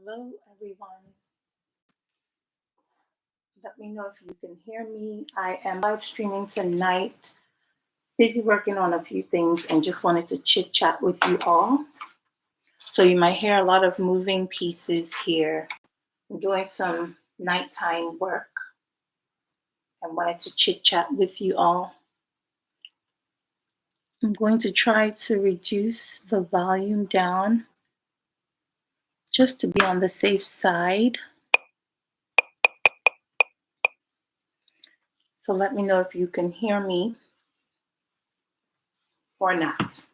Hello, everyone. Let me know if you can hear me. I am live streaming tonight, busy working on a few things, and just wanted to chit chat with you all. So, you might hear a lot of moving pieces here. I'm doing some nighttime work and wanted to chit chat with you all. I'm going to try to reduce the volume down just to be on the safe side. So, let me know if you can hear me or not.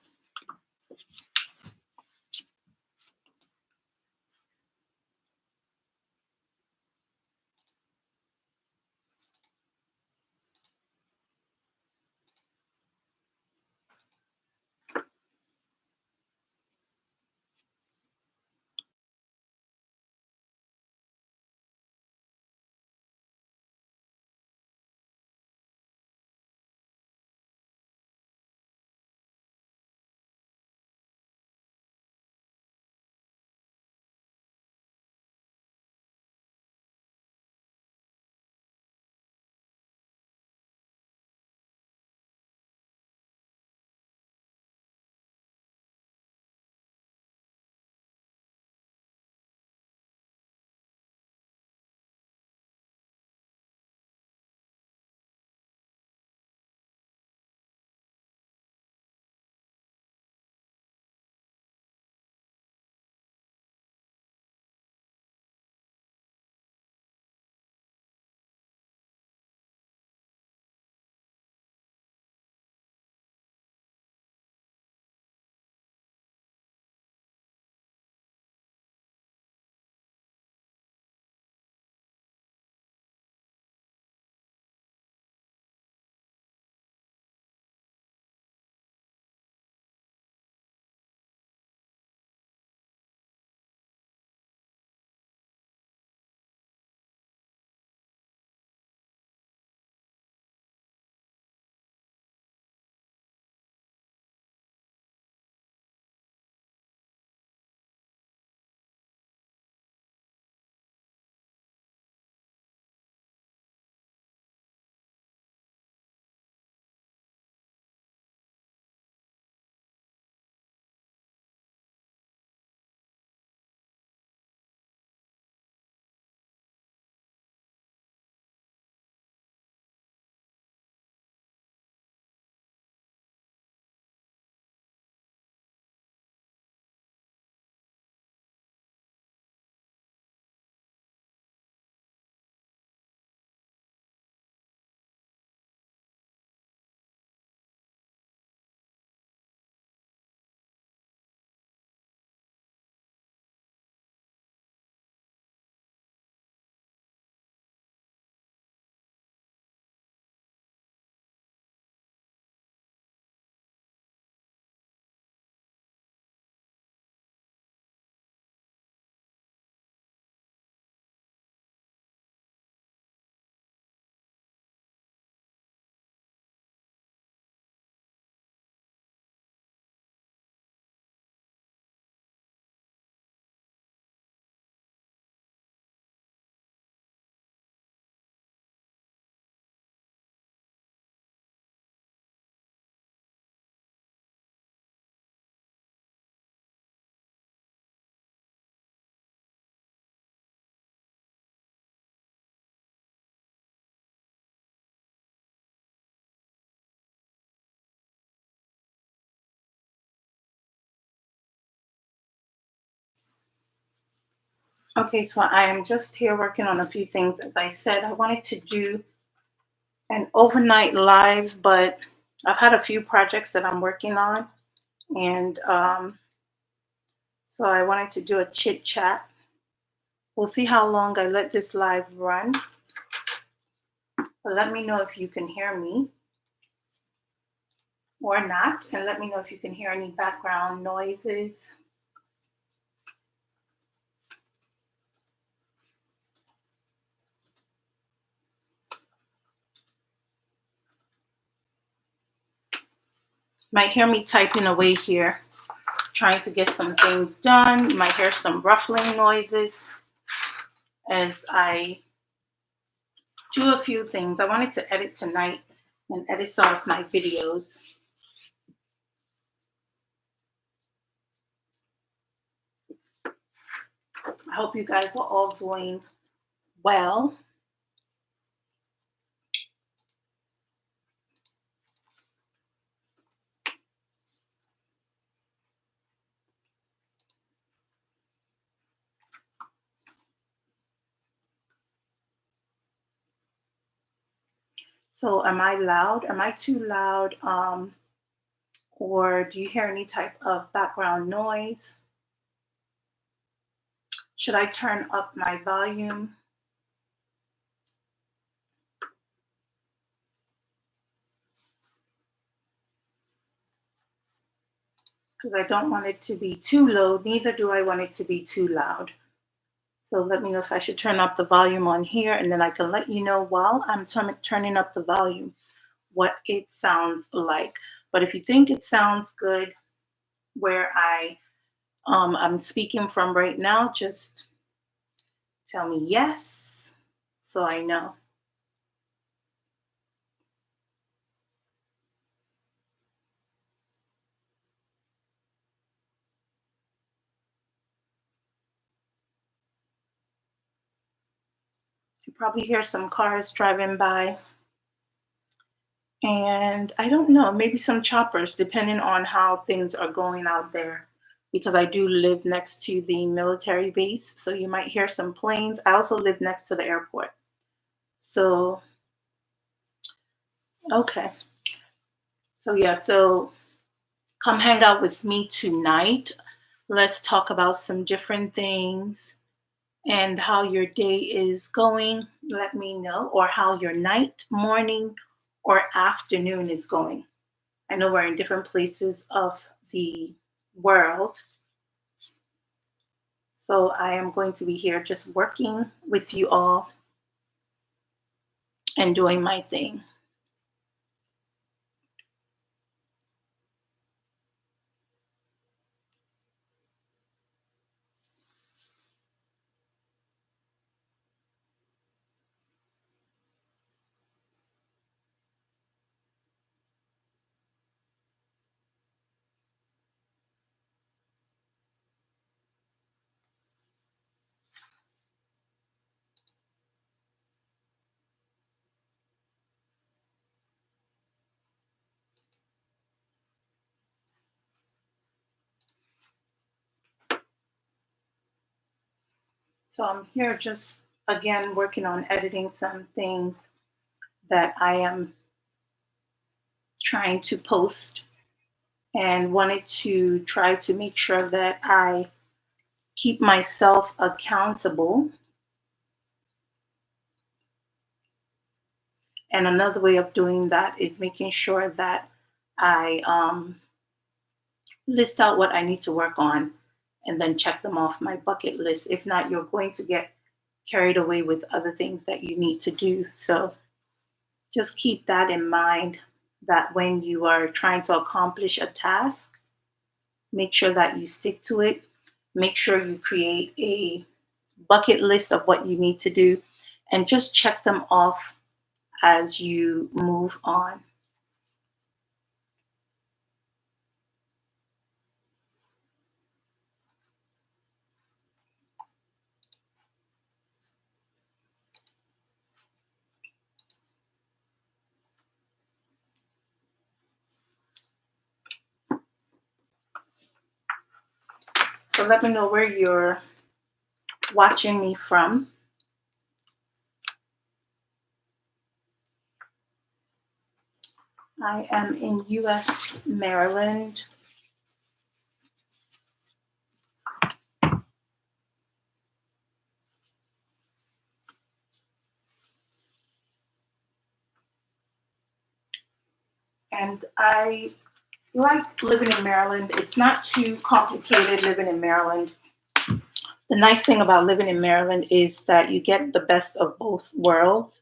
Okay, so I am just here working on a few things. As I said, I wanted to do an overnight live, but I've had a few projects that I'm working on, and so I wanted to do a chit chat. We'll see how long I let this live run, but let me know if you can hear me or not, and let me know if you can hear any background noises. You might hear me typing away here. trying to get some things done. You might hear some ruffling noises as I do a few things. I wanted to edit tonight and edit some of my videos. I hope you guys are all doing well. So am I loud? Am I too loud? Or do you hear any type of background noise? Should I turn up my volume? Because I don't want it to be too low, neither do I want it to be too loud. So let me know if I should turn up the volume on here, and then I can let you know while I'm turning up the volume what it sounds like. But if you think it sounds good where I'm speaking from right now, just tell me yes, so I know. You probably hear some cars driving by. And I don't know, maybe some choppers, depending on how things are going out there. Because I do live next to the military base, so you might hear some planes. I also live next to the airport. So, okay. So, yeah, so come hang out with me tonight. Let's talk about some different things and how your day is going. Let me know, or how your night, morning, or afternoon is going. I know we're in different places of the world. So I am going to be here just working with you all and doing my thing. So I'm here just again working on editing some things that I am trying to post, and wanted to try to make sure that I keep myself accountable. And another way of doing that is making sure that I list out what I need to work on and then check them off my bucket list. If not, you're going to get carried away with other things that you need to do. So just keep that in mind, that when you are trying to accomplish a task, make sure that you stick to it. Make sure you create a bucket list of what you need to do and just check them off as you move on. So let me know where you're watching me from. I am in US, Maryland. And I like living in Maryland. It's not too complicated living in Maryland. The nice thing about living in Maryland is that you get the best of both worlds.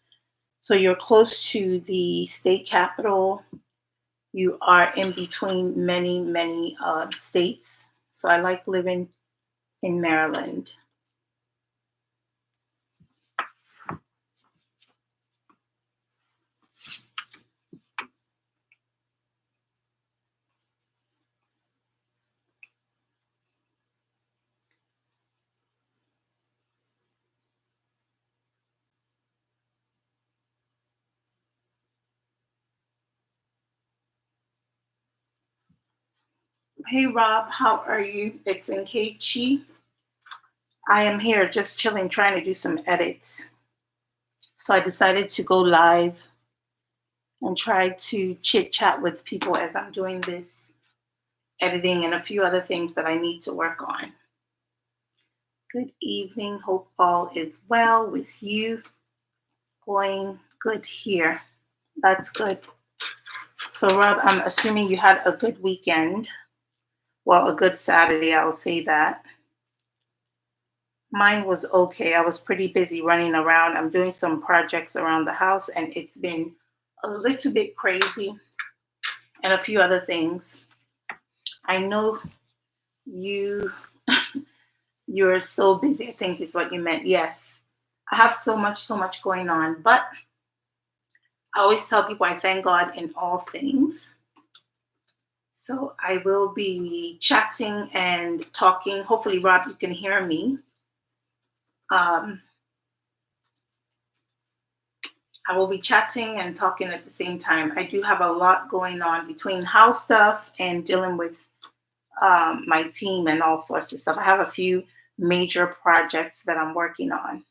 So you're close to the state capital. You are in between many, many states. So I like living in Maryland. Hey Rob, how are you? It's Nkechi. I am here just chilling, trying to do some edits. So I decided to go live and try to chit chat with people as I'm doing this editing and a few other things that I need to work on. Good evening. Hope all is well with you. Going good here. That's good. So, Rob, I'm assuming you had a good weekend. Well, a good Saturday, I'll say that. Mine was okay. I was pretty busy running around. I'm doing some projects around the house, and it's been a little bit crazy and a few other things. I know you you're so busy, I think is what you meant. Yes. I have so much going on, but I always tell people I thank God in all things. So I will be chatting and talking. Hopefully, Rob, you can hear me. Um, I will be chatting and talking at the same time. I do have a lot going on between house stuff and dealing with my team and all sorts of stuff. I have a few major projects that I'm working on.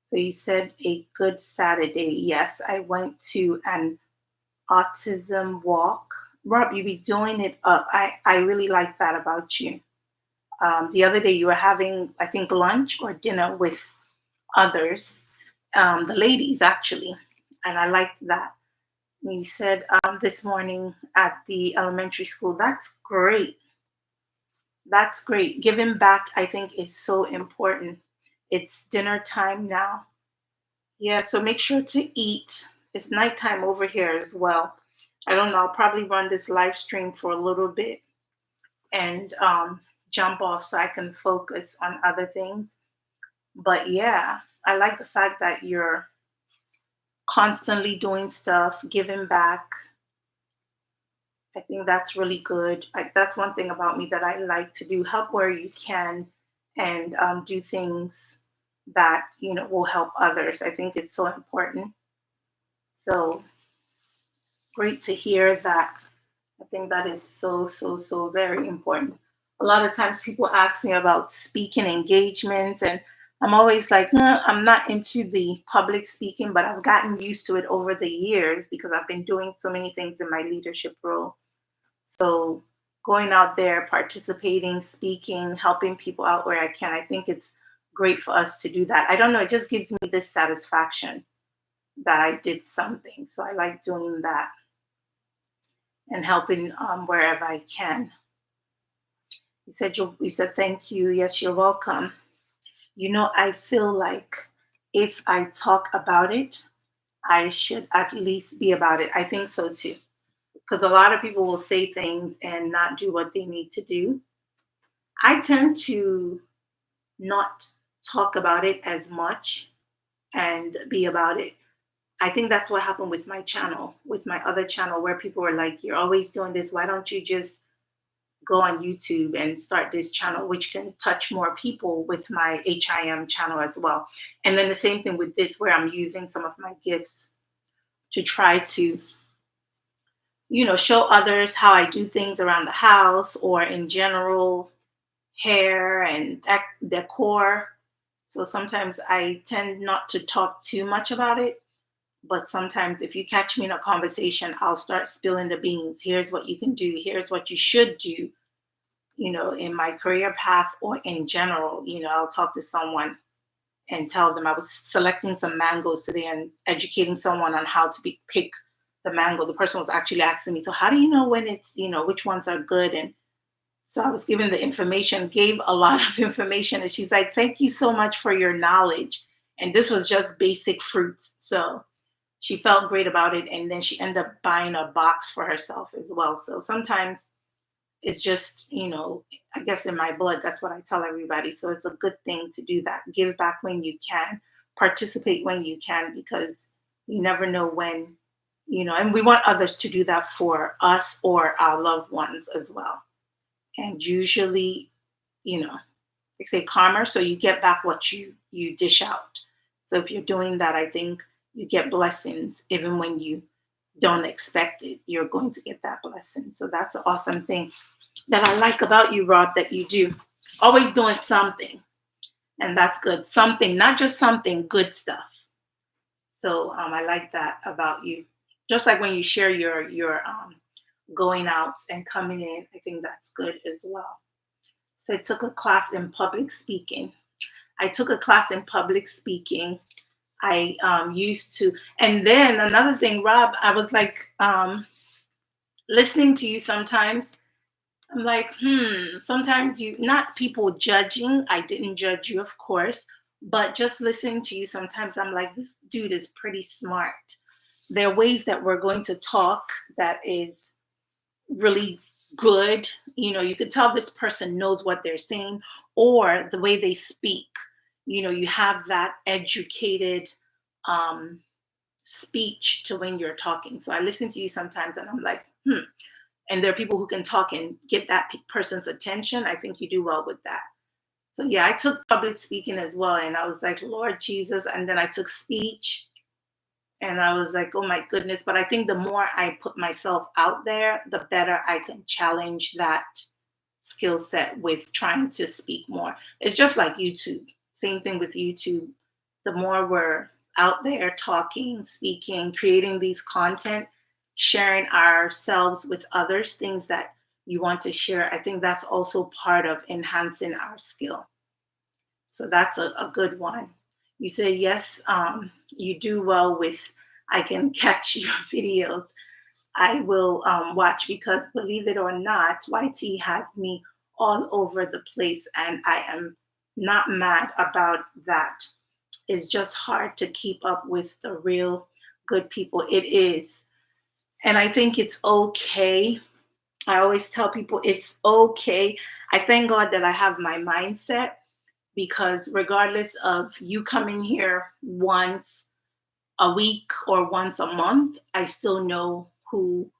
So you said a good Saturday. Yes, I went to an autism walk. Rob, you be doing it up. I really like that about you. The other day you were having, I think, lunch or dinner with others, the ladies actually, and I liked that. You said this morning at the elementary school. That's great. That's great. Giving back, I think, is so important. It's dinner time now. Yeah, so make sure to eat. It's nighttime over here as well. I don't know. I'll probably run this live stream for a little bit and jump off so I can focus on other things. But yeah, I like the fact that you're constantly doing stuff, giving back. I think that's really good. That's one thing about me that I like to do: help where you can, and do things that will help others. I think it's so important. So great to hear that. I think that is so very important. A lot of times people ask me about speaking engagements, and I'm always like, no, I'm not into the public speaking, but I've gotten used to it over the years because I've been doing so many things in my leadership role. So going out there, participating, speaking, helping people out where I can, I think it's great for us to do that. I don't know, it just gives me this satisfaction that I did something. So I like doing that and helping wherever I can. You said thank you. Yes, you're welcome. I feel like if I talk about it, I should at least be about it. I think so too. Because a lot of people will say things and not do what they need to do. I tend to not talk about it as much and be about it. I think that's what happened with my channel, with my other channel, where people were like, you're always doing this. Why don't you just go on YouTube and start this channel, which can touch more people with my HIM channel as well. And then the same thing with this, where I'm using some of my gifts to try to, show others how I do things around the house or in general, hair and decor. So sometimes I tend not to talk too much about it. But sometimes if you catch me in a conversation, I'll start spilling the beans. Here's what you can do. Here's what you should do, in my career path or in general. I'll talk to someone and tell them I was selecting some mangoes today and educating someone on how to pick the mango. The person was actually asking me, so how do you know when it's, which ones are good? And so I was given the information, gave a lot of information. And she's like, thank you so much for your knowledge. And this was just basic fruits. So she felt great about it. And then she ended up buying a box for herself as well. So sometimes It's just, I guess in my blood, that's what I tell everybody. So it's a good thing to do that. Give back when you can, participate when you can, because you never know when, and we want others to do that for us or our loved ones as well. And usually, you know, they say karma, so you get back what you dish out. So if you're doing that, I think you get blessings even when you don't expect it. You're going to get that blessing. So that's an awesome thing that I like about you, Rob, that you do. Always doing something, and that's good. Something, not just something, good stuff. So I like that about you. Just like when you share your going out and coming in, I think that's good as well. So I took a class in public speaking. I took a class in public speaking. I used to, and then another thing, Rob, I was like listening to you sometimes. I'm like, sometimes you, not people judging, I didn't judge you, of course, but just listening to you sometimes, I'm like, this dude is pretty smart. There are ways that we're going to talk that is really good. You could tell this person knows what they're saying, or the way they speak. You have that educated um, speech to when you're talking. So I listen to you sometimes and I'm like, and there are people who can talk and get that person's attention. I think you do well with that. So yeah, I took public speaking as well, and I was like, Lord Jesus, and then I took speech, and I was like, oh my goodness. But I think the more I put myself out there, the better I can challenge that skill set with trying to speak more. It's just like YouTube. Same thing with YouTube. The more we're out there talking, speaking, creating these content, sharing ourselves with others, things that you want to share, I think that's also part of enhancing our skill. So that's a good one. You say, yes, you do well with, I can catch your videos. I will watch because believe it or not, YT has me all over the place, and I am not mad about that. It's just hard to keep up with the real good people. It is. And I think it's okay. I always tell people it's okay. I thank God that I have my mindset, because regardless of you coming here once a week or once a month, I still know who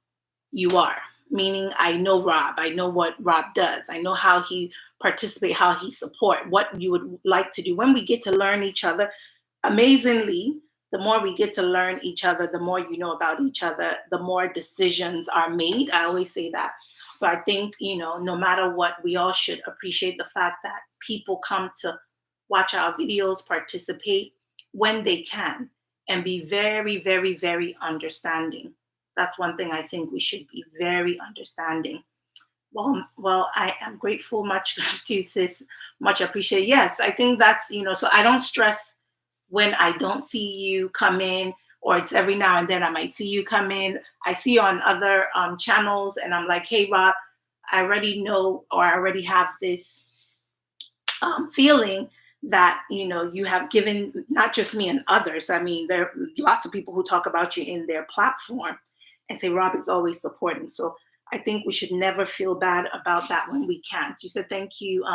you are. Meaning I know Rob. I know what Rob does. I know how he participate, how he support, what you would like to do. When we get to learn each other, amazingly, the more we get to learn each other, the more you know about each other, the more decisions are made. I always say that. So I think, no matter what, we all should appreciate the fact that people come to watch our videos, participate when they can, and be very, very, very understanding. That's one thing I think we should be very understanding. Well, I am grateful. Much gratitude, sis. Much appreciated. Yes, I think that's, so I don't stress when I don't see you come in, or it's every now and then I might see you come in. I see you on other channels, and I'm like, hey, Rob, I already know, or I already have this feeling that you have given not just me and others. I mean, there are lots of people who talk about you in their platform and say Rob is always supporting. So I think we should never feel bad about that when we can't. You said thank you.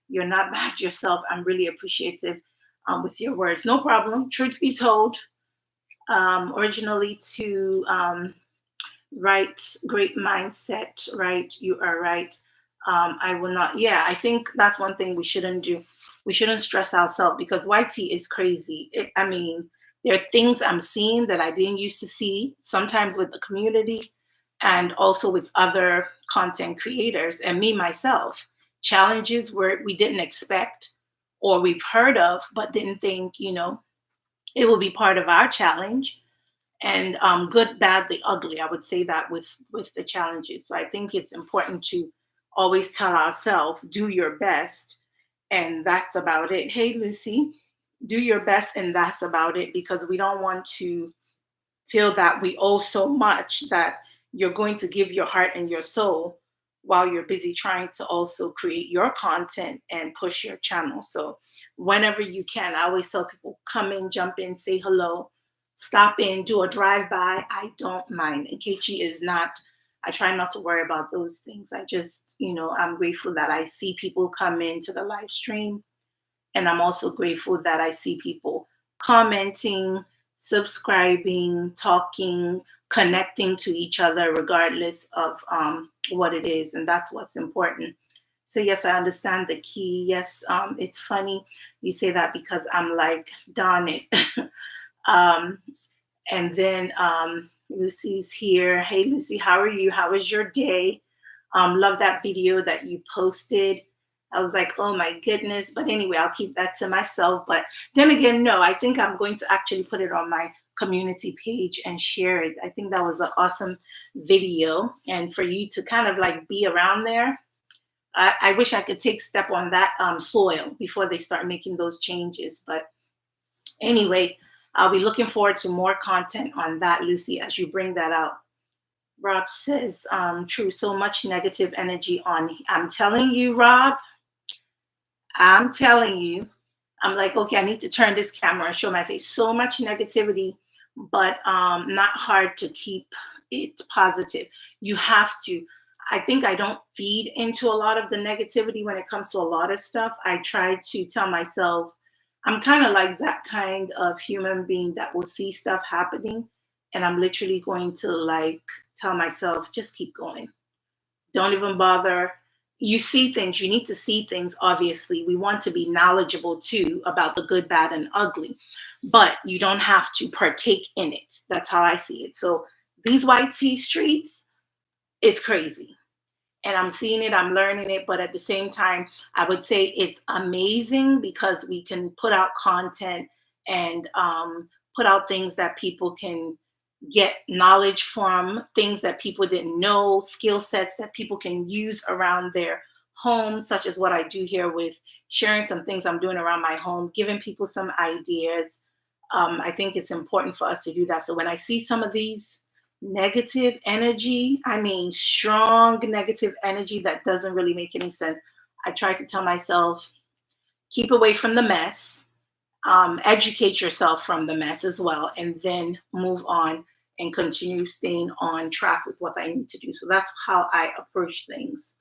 You're not bad yourself. I'm really appreciative with your words. No problem. Truth be told, originally to right, great mindset, right? You are right. I will not. Yeah, I think that's one thing we shouldn't do. We shouldn't stress ourselves, because YT is crazy. I mean, there are things I'm seeing that I didn't used to see, sometimes with the community and also with other content creators and me myself. Challenges where we didn't expect or we've heard of, but didn't think, it will be part of our challenge. And good, bad, the ugly. I would say that with the challenges. So I think it's important to always tell ourselves, do your best, and that's about it. Hey, Lucy, do your best, and that's about it, because we don't want to feel that we owe so much that you're going to give your heart and your soul while you're busy trying to also create your content and push your channel. So whenever you can, I always tell people, come in, jump in, say hello, stop in, do a drive by. I don't mind. And Kechi is not I try not to worry about those things. I just, I'm grateful that I see people come into the live stream. And I'm also grateful that I see people commenting, subscribing, talking, connecting to each other, regardless of what it is. And that's what's important. So, yes, I understand the key. Yes, it's funny you say that because I'm like, darn it. um, and then Lucy's here. Hey, Lucy, how are you? How was your day? Love that video that you posted. I was like, oh my goodness. But anyway, I'll keep that to myself. But then again, no, I think I'm going to actually put it on my community page and share it. I think that was an awesome video. And for you to kind of like be around there, I wish I could take step on that soil before they start making those changes. But anyway, I'll be looking forward to more content on that, Lucy, as you bring that out. Rob says, true, so much negative energy on. I'm telling you, Rob, I'm telling you, I'm like, okay, I need to turn this camera and show my face. So much negativity, but not hard to keep it positive. You have to. I think I don't feed into a lot of the negativity when it comes to a lot of stuff. I try to tell myself, I'm kind of like that kind of human being that will see stuff happening. And I'm literally going to like tell myself, just keep going. Don't even bother. You see things, you need to see things, obviously. We want to be knowledgeable too about the good, bad, and ugly, but you don't have to partake in it. That's how I see it. So these white tea streets is crazy. And I'm seeing it, I'm learning it, but at the same time, I would say it's amazing because we can put out content and put out things that people can get knowledge from, things that people didn't know, skill sets that people can use around their home, such as what I do here with sharing some things I'm doing around my home, giving people some ideas. I think it's important for us to do that. So when I see some of these negative energy, I mean, strong negative energy that doesn't really make any sense, I try to tell myself, keep away from the mess, educate yourself from the mess as well, and then move on and continue staying on track with what I need to do. So that's how I approach things.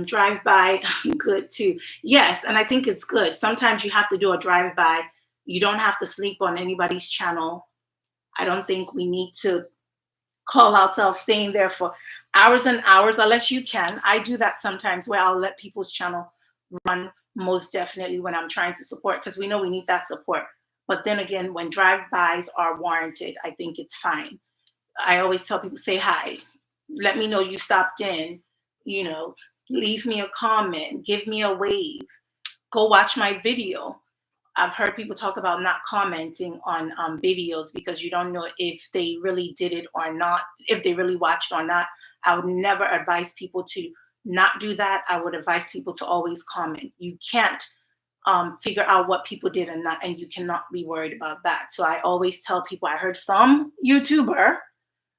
Drive by, good too. Yes, and I think it's good. Sometimes you have to do a drive by. You don't have to sleep on anybody's channel. I don't think we need to call ourselves staying there for hours and hours, unless you can. I do that sometimes where I'll let people's channel run, most definitely when I'm trying to support, because we know we need that support. But then again, when drive-bys are warranted, I think it's fine. I always tell people, say hi, let me know you stopped in, you know, leave me a comment, give me a wave, go watch my video. I've heard people talk about not commenting on videos because you don't know if they really did it or not, if they really watched or not. I would never advise people to not do that. I would advise people to always comment. You can't figure out what people did and not, and you cannot be worried about that. So I always tell people, I heard some YouTuber,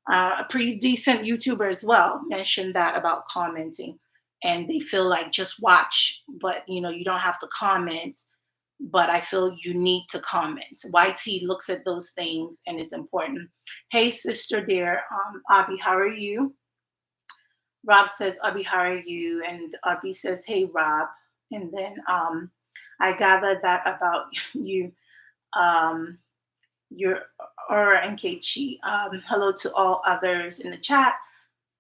a pretty decent YouTuber as well, mention that about commenting. And they feel like just watch, but you don't have to comment, but I feel you need to comment. YT looks at those things and it's important. Hey, sister dear, Abby, how are you? Rob says, Abby, how are you? And Abby says, hey, Rob. And then I gather that about you. Um, your Aura and Keiichi. Hello to all others in the chat.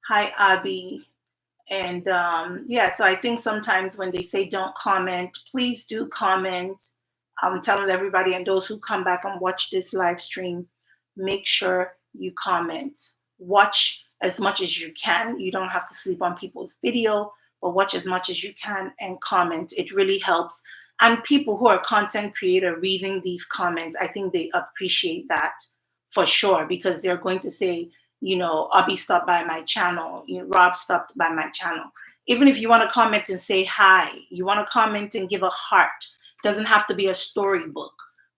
Hi, Abby. And yeah, so I think sometimes when they say don't comment, please do comment. I'm telling everybody and those who come back and watch this live stream, make sure you comment. Watch as much as you can. You don't have to sleep on people's video, but watch as much as you can and comment. It really helps. And people who are content creator reading these comments, I think they appreciate that for sure, because they're going to say, Abby stopped by my channel, Rob stopped by my channel. Even if you want to comment and say hi, you want to comment and give a heart, doesn't have to be a storybook.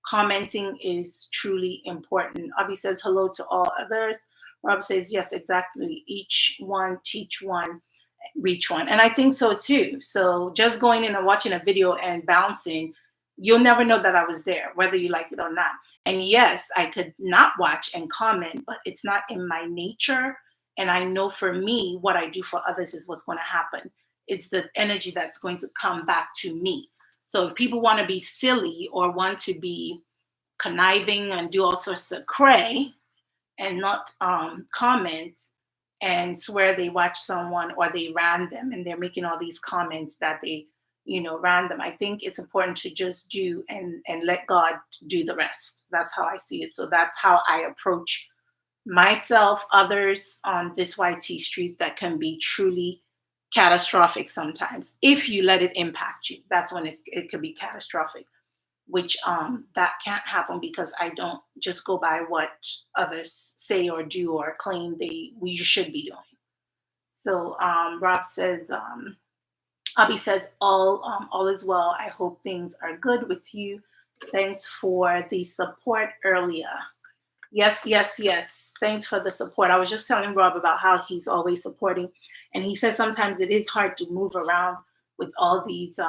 Commenting is truly important. Abby says hello to all others. Rob says, yes, exactly. Each one, teach one, reach one. And I think so too. So just going in and watching a video and bouncing, you'll never know that I was there, whether you like it or not. And yes, I could not watch and comment, but it's not in my nature. And I know for me, what I do for others is what's going to happen. It's the energy that's going to come back to me. So if people want to be silly or want to be conniving and do all sorts of cray and not comment and swear they watch someone or they ran them and they're making all these comments that they, ran them. I think it's important to just do and let God do the rest. That's how I see it. So that's how I approach myself, others on this YT street that can be truly catastrophic sometimes. If you let it impact you, that's when it could be catastrophic, which that can't happen because I don't just go by what others say or do or claim we should be doing. So Rob says, Abby says, all is well. I hope things are good with you. Thanks for the support earlier. Yes, yes, yes. Thanks for the support. I was just telling Rob about how he's always supporting. And he says sometimes it is hard to move around with all these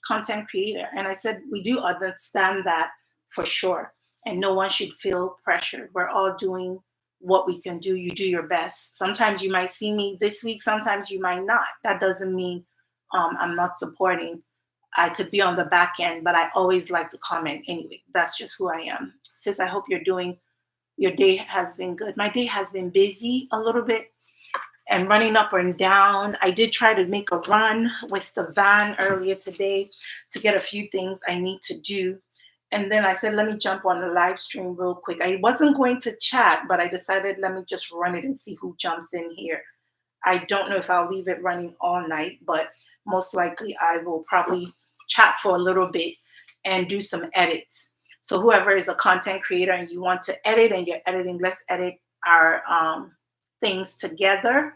content creator. And I said, we do understand that for sure. And no one should feel pressured. We're all doing what we can do. You do your best. Sometimes you might see me this week. Sometimes you might not. That doesn't mean I'm not supporting. I could be on the back end, but I always like to comment anyway. That's just who I am. Sis, I hope your day has been good. My day has been busy a little bit and running up and down. I did try to make a run with the van earlier today to get a few things I need to do. And then I said, let me jump on the live stream real quick. I wasn't going to chat, but I decided, let me just run it and see who jumps in here. I don't know if I'll leave it running all night, but most likely I will probably chat for a little bit and do some edits. So whoever is a content creator and you want to edit and you're editing, let's edit our things together.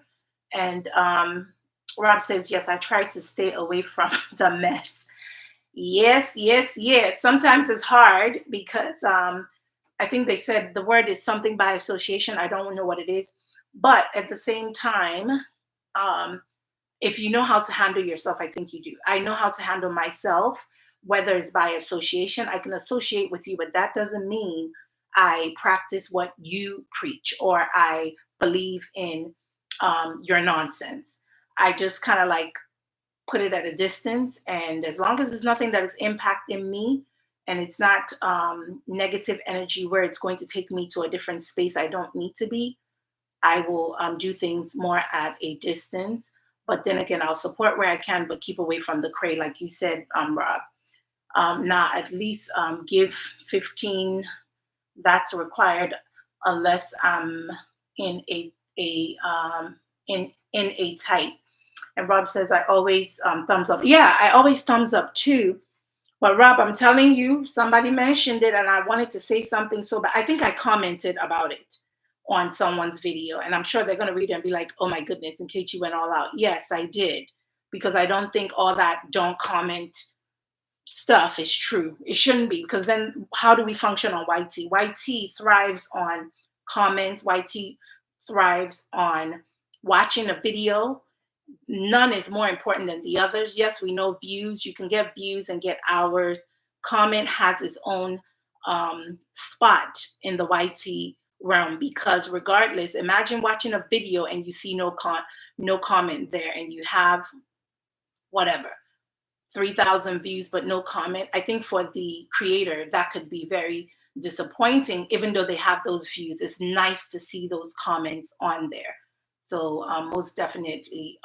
And Rob says, yes, I try to stay away from the mess. Yes, yes, yes. Sometimes it's hard because I think they said the word is something by association. I don't know what it is. But at the same time, um, if you know how to handle yourself, I think you do. I know how to handle myself, whether it's by association. I can associate with you, but that doesn't mean I practice what you preach or I believe in your nonsense. I just kind of like put it at a distance. And as long as there's nothing that is impacting me and it's not negative energy where it's going to take me to a different space I don't need to be, I will do things more at a distance. But then again, I'll support where I can, but keep away from the cray, like you said, Rob. Now, at least give 15. That's required, unless I'm in in a tight. And Rob says, I always thumbs up. Yeah, I always thumbs up too. But Rob, I'm telling you, somebody mentioned it and I wanted to say something. So, but I think I commented about it on someone's video. And I'm sure they're going to read it and be like, oh my goodness, in case you went all out. Yes, I did. Because I don't think all that don't comment stuff is true. It shouldn't be. Because then how do we function on YT? YT thrives on comments. YT thrives on watching a video. None is more important than the others. Yes, we know views. You can get views and get hours. Comment has its own spot in the YT realm because regardless, imagine watching a video and you see no comment there and you have whatever 3,000 views but no comment. I think for the creator that could be very disappointing even though they have those views. It's nice to see those comments on there. So most definitely,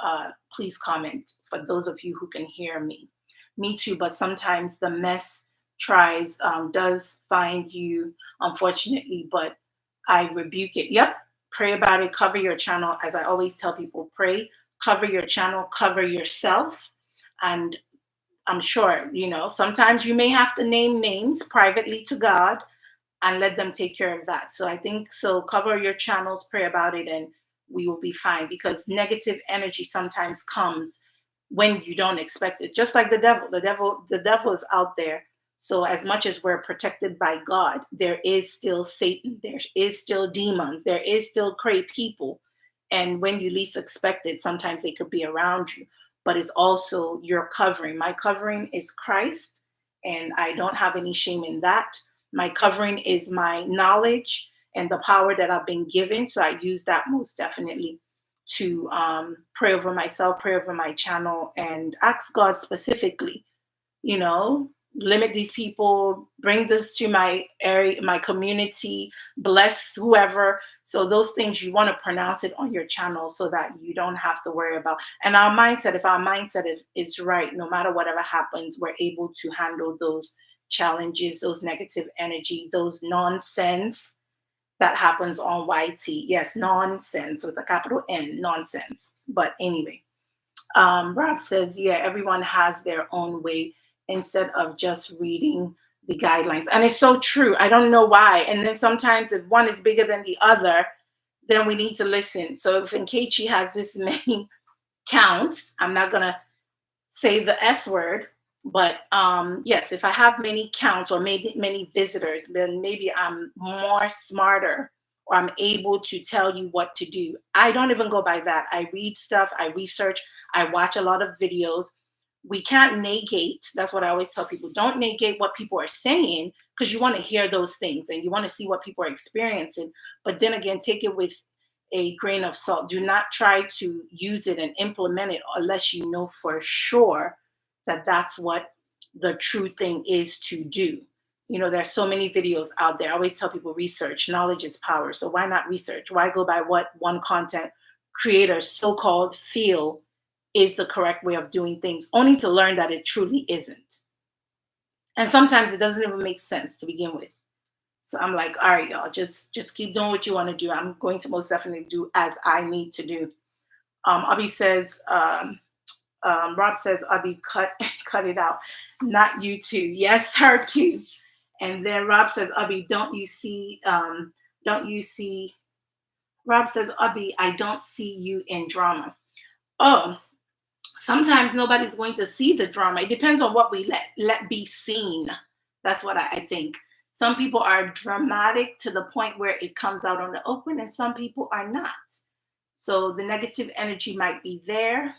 please comment for those of you who can hear me. Me too, but sometimes the mess does find you, unfortunately, but I rebuke it. Yep, pray about it, cover your channel. As I always tell people, pray, cover your channel, cover yourself. And I'm sure, sometimes you may have to name names privately to God and let them take care of that. So I think so cover your channels, pray about it, and we will be fine because negative energy sometimes comes when you don't expect it. Just like the devil. The devil is out there. So as much as we're protected by God, there is still Satan, there is still demons, there is still cray people. And when you least expect it, sometimes they could be around you. But it's also your covering. My covering is Christ, and I don't have any shame in that. My covering is my knowledge and the power that I've been given. So I use that most definitely. to pray over myself, pray over my channel, and ask God specifically, you know, limit these people, bring this to my area, my community, bless whoever. So those things you want to pronounce it on your channel so that you don't have to worry about. And our mindset, if our mindset is right, no matter whatever happens, we're able to handle those challenges, those negative energy, those nonsense that happens on YT. Yes, nonsense with a capital N, nonsense. But anyway, Rob says, yeah, everyone has their own way instead of just reading the guidelines. And it's so true. I don't know why. And then sometimes if one is bigger than the other, then we need to listen. So if Nkechi has this many counts, I'm not going to say the S word, but yes, if I have many counts or maybe many visitors, then maybe I'm more smarter or I'm able to tell you what to do. I don't even go by that. I read stuff, I research, I watch a lot of videos. We can't negate, that's what I always tell people, don't negate what people are saying because you want to hear those things and you want to see what people are experiencing. But then again, take it with a grain of salt. Do not try to use it and implement it unless you know for sure that that's what the true thing is to do. You know, there's so many videos out there. I always tell people research, knowledge is power. So why not research? Why go by what one content creator so-called feel is the correct way of doing things, only to learn that it truly isn't. And sometimes it doesn't even make sense to begin with. So I'm like, all right, y'all, just keep doing what you want to do. I'm going to most definitely do as I need to do. Abby says, Rob says, Abby, cut it out. Not you too. Yes, her too. And then Rob says, Abby, don't you see, Rob says, Abby, I don't see you in drama. Oh, sometimes nobody's going to see the drama. It depends on what we let be seen. That's what I think. Some people are dramatic to the point where it comes out on the open, and some people are not. So the negative energy might be there,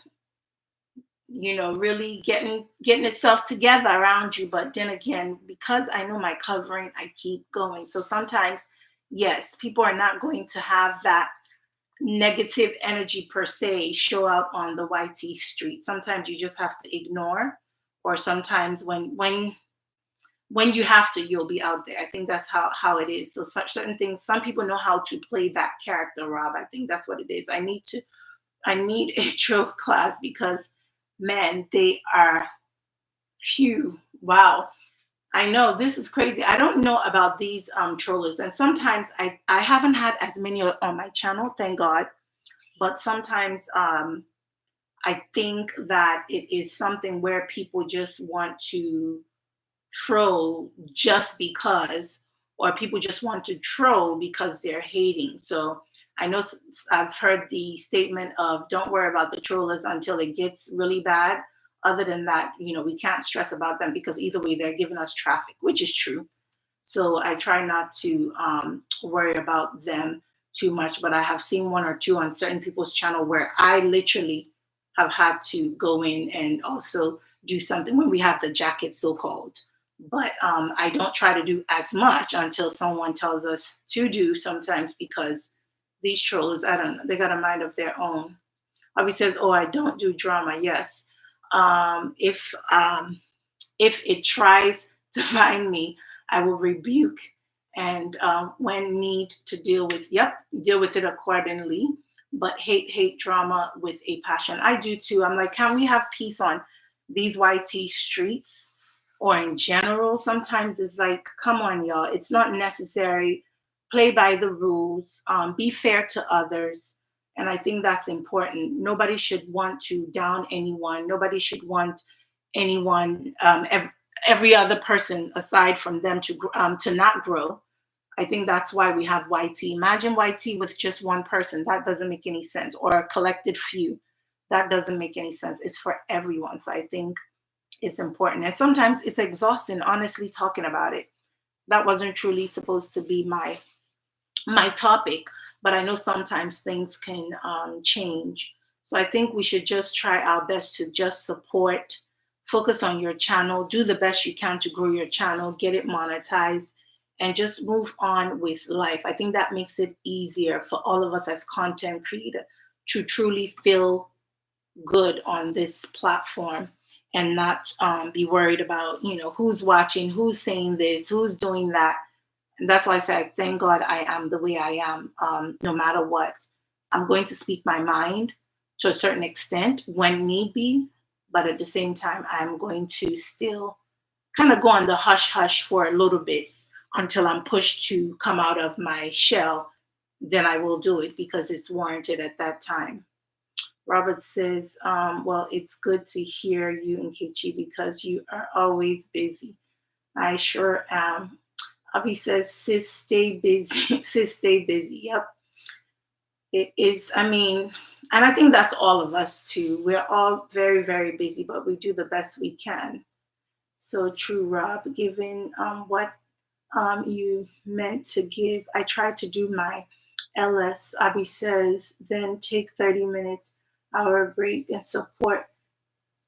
you know, really getting itself together around you. But then again, because I know my covering, I keep going. So sometimes, yes, people are not going to have that negative energy per se show out on the YT street. Sometimes you just have to ignore, or sometimes when you have to, you'll be out there. I think that's how it is. So such certain things, some people know how to play that character, Rob. I think that's what it is. I need a troll class because man, they are phew. Wow. I know this is crazy. I don't know about these trollers. And sometimes I haven't had as many on my channel, thank God. But sometimes I think that it is something where people just want to troll just because, or people just want to troll because they're hating. So I know I've heard the statement of don't worry about the trollers until it gets really bad. Other than that, you know, we can't stress about them because either way they're giving us traffic, which is true. So I try not to worry about them too much, but I have seen one or two on certain people's channel where I literally have had to go in and also do something when we have the jacket so-called. But I don't try to do as much until someone tells us to do sometimes because these trollers, I don't know, they got a mind of their own. Abby says, oh, I don't do drama. Yes. If it tries to find me, I will rebuke and when need to deal with it accordingly. But hate drama with a passion. I do too. I'm like, can we have peace on these YT streets or in general? Sometimes it's like, come on, y'all. It's not necessary. Play by the rules. Be fair to others. And I think that's important. Nobody should want to down anyone. Nobody should want anyone, every other person aside from them to not grow. I think that's why we have YT. Imagine YT with just one person. That doesn't make any sense. Or a collected few. That doesn't make any sense. It's for everyone. So I think it's important. And sometimes it's exhausting, honestly, talking about it. That wasn't truly supposed to be my topic, but I know sometimes things can change. So I think we should just try our best to just support, focus on your channel, do the best you can to grow your channel, get it monetized, and just move on with life. I think that makes it easier for all of us as content creators to truly feel good on this platform and not be worried about, who's watching, who's saying this, who's doing that. And that's why I said, thank God I am the way I am, no matter what. I'm going to speak my mind to a certain extent when need be, but at the same time, I'm going to still kind of go on the hush hush for a little bit until I'm pushed to come out of my shell. Then I will do it because it's warranted at that time. Robert says, well, it's good to hear you, Nkechi, because you are always busy. I sure am. Abby says, sis, stay busy. Sis, stay busy. Yep. It is, I mean, and I think that's all of us too. We're all very, very busy, but we do the best we can. So true, Rob. Given what you meant to give, I tried to do my LS. Abby says, then take 30 minutes, hour break, and support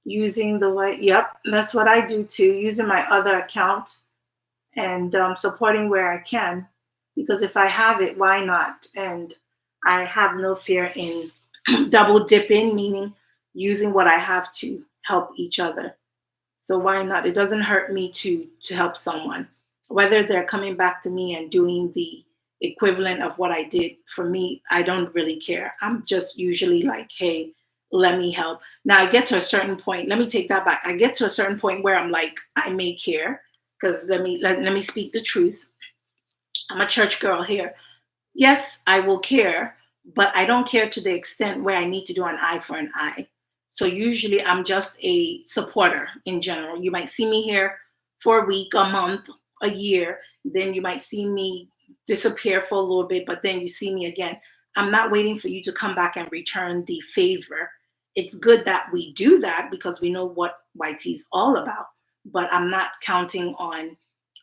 using the way. Yep, that's what I do too, using my other account and supporting where I can. Because if I have it, why not? And I have no fear in double dipping, meaning using what I have to help each other. So why not? It doesn't hurt me to help someone, whether they're coming back to me and doing the equivalent of what I did. For me, I don't really care. I'm just usually like, hey, let me help. Now I get to a certain point. Let me take that back. I get to a certain point where I'm like, I may care because let me speak the truth. I'm a church girl here. Yes, I will care, but I don't care to the extent where I need to do an eye for an eye. So usually I'm just a supporter in general. You might see me here for a week, a month, a year. Then you might see me disappear for a little bit, but then you see me again. I'm not waiting for you to come back and return the favor. It's good that we do that because we know what YT is all about, but I'm not counting on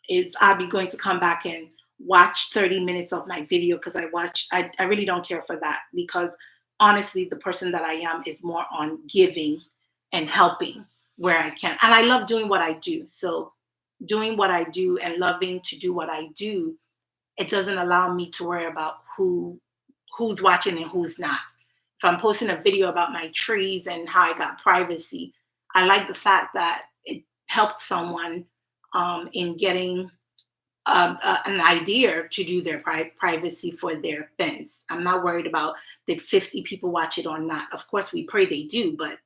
is Abby going to come back and watch 30 minutes of my video because I really don't care for that because honestly, the person that I am is more on giving and helping where I can. And I love doing what I do. So doing what I do and loving to do what I do, it doesn't allow me to worry about who's watching and who's not. If I'm posting a video about my trees and how I got privacy, I like the fact that it helped someone in getting an idea to do their privacy for their fence. I'm not worried about did 50 people watch it or not. Of course, we pray they do, but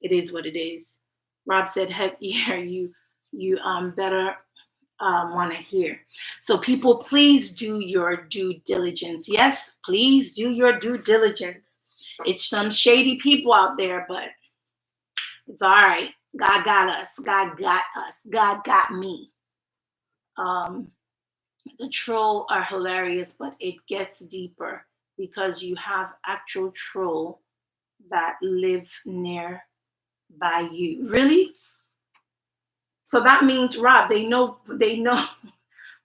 it is what it is. Rob said, "Heck yeah, you better want to hear." So people, please do your due diligence. Yes, please do your due diligence. It's some shady people out there, but it's all right. God got us. God got us. God got me. Um, the troll are hilarious, but it gets deeper because you have actual troll that live near by you. Really? So that means Rob, they know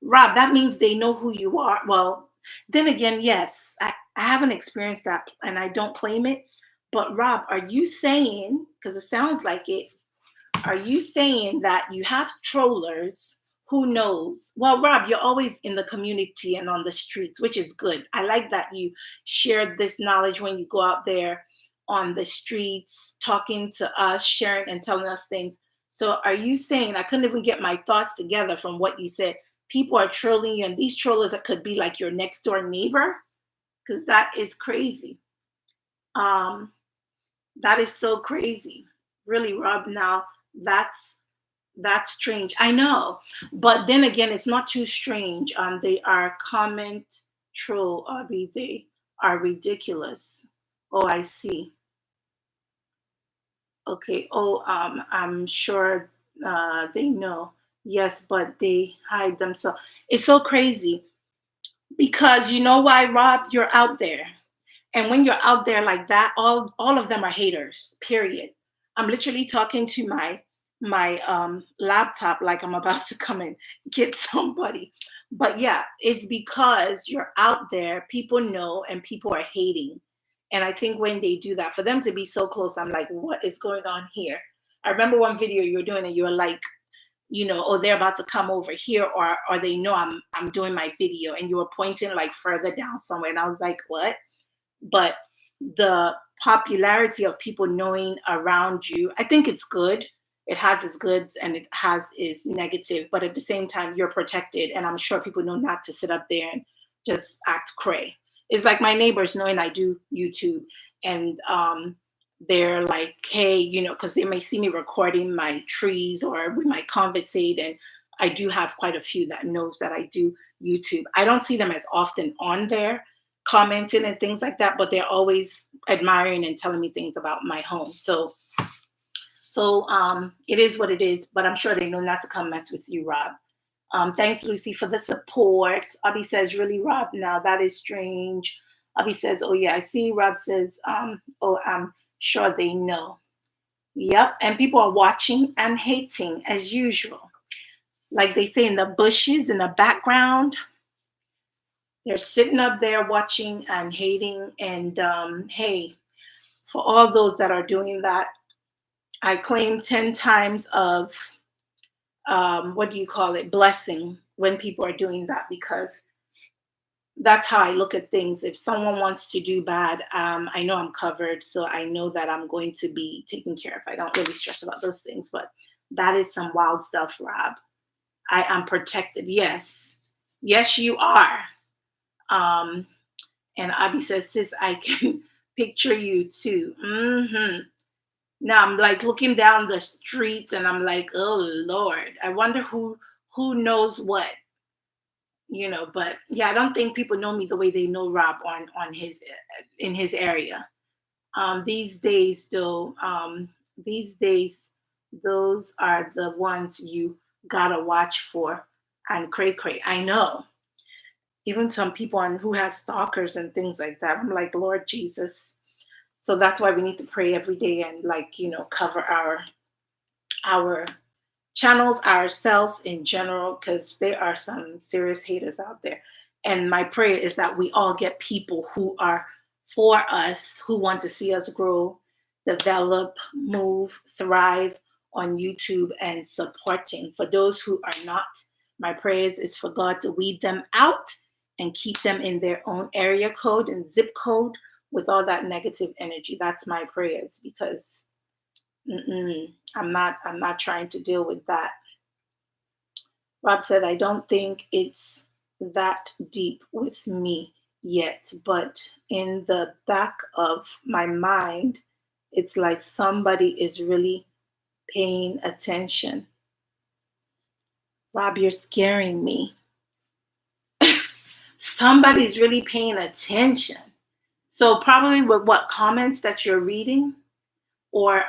Rob, that means they know who you are. Well, then again, yes, I haven't experienced that and I don't claim it. But Rob, are you saying, because it sounds like it, are you saying that you have trollers who knows? Well, Rob, you're always in the community and on the streets, which is good. I like that you shared this knowledge when you go out there on the streets, talking to us, sharing and telling us things. So are you saying, I couldn't even get my thoughts together from what you said, people are trolling you and these trollers could be like your next door neighbor? Because that is crazy. Um, that is so crazy. Really, Rob. Now that's that's strange. I know, but then again, it's not too strange. They are comment troll, Abby. They are ridiculous. Oh, I see. Okay. Oh, I'm sure they know. Yes, but they hide themselves. It's so crazy because you know why, Rob? You're out there. And when you're out there like that, all of them are haters. Period. I'm literally talking to my laptop like I'm about to come and get somebody. But yeah, it's because you're out there, people know and people are hating. And I think when they do that, for them to be so close, I'm like, what is going on here? I remember one video you were doing and you were like, oh, they're about to come over here, or they know I'm doing my video, and you were pointing like further down somewhere. And I was like, what? But the popularity of people knowing around you, I think it's good. It has its goods and it has its negative, but at the same time, you're protected. And I'm sure people know not to sit up there and just act cray. It's like my neighbors knowing I do YouTube, and they're like, hey, because they may see me recording my trees or we might conversate. And I do have quite a few that knows that I do YouTube. I don't see them as often on there commenting and things like that, but they're always admiring and telling me things about my home. So it is what it is, but I'm sure they know not to come mess with you, Rob. Thanks, Lucy, for the support. Abby says, really, Rob? Now that is strange. Abby says, oh yeah, I see. Rob says, oh, I'm sure they know. Yep, and people are watching and hating as usual. Like they say in the bushes in the background, they're sitting up there watching and hating. And hey, for all those that are doing that, I claim 10 times of what do you call it, blessing when people are doing that, because that's how I look at things. If someone wants to do bad, I know I'm covered, so I know that I'm going to be taken care of. I don't really stress about those things, but that is some wild stuff, Rob. I am protected. Yes, yes, you are. Um, and Abby says, sis, I can picture you too. Now I'm like looking down the street, and I'm like, oh Lord, I wonder who knows what, but yeah, I don't think people know me the way they know Rob on his in his area. These days though, these days those are the ones you gotta watch for. And cray cray, I know. Even some people on who has stalkers and things like that. I'm like, Lord Jesus. So that's why we need to pray every day and, like, cover our channels, ourselves in general, because there are some serious haters out there. And my prayer is that we all get people who are for us, who want to see us grow, develop, move, thrive on YouTube and supporting. For those who are not, my prayers is for God to weed them out and keep them in their own area code and zip code with all that negative energy. That's my prayers, because I'm not trying to deal with that. Rob said, I don't think it's that deep with me yet, but in the back of my mind, it's like somebody is really paying attention. Rob, you're scaring me. Somebody's really paying attention. So probably with what comments that you're reading, or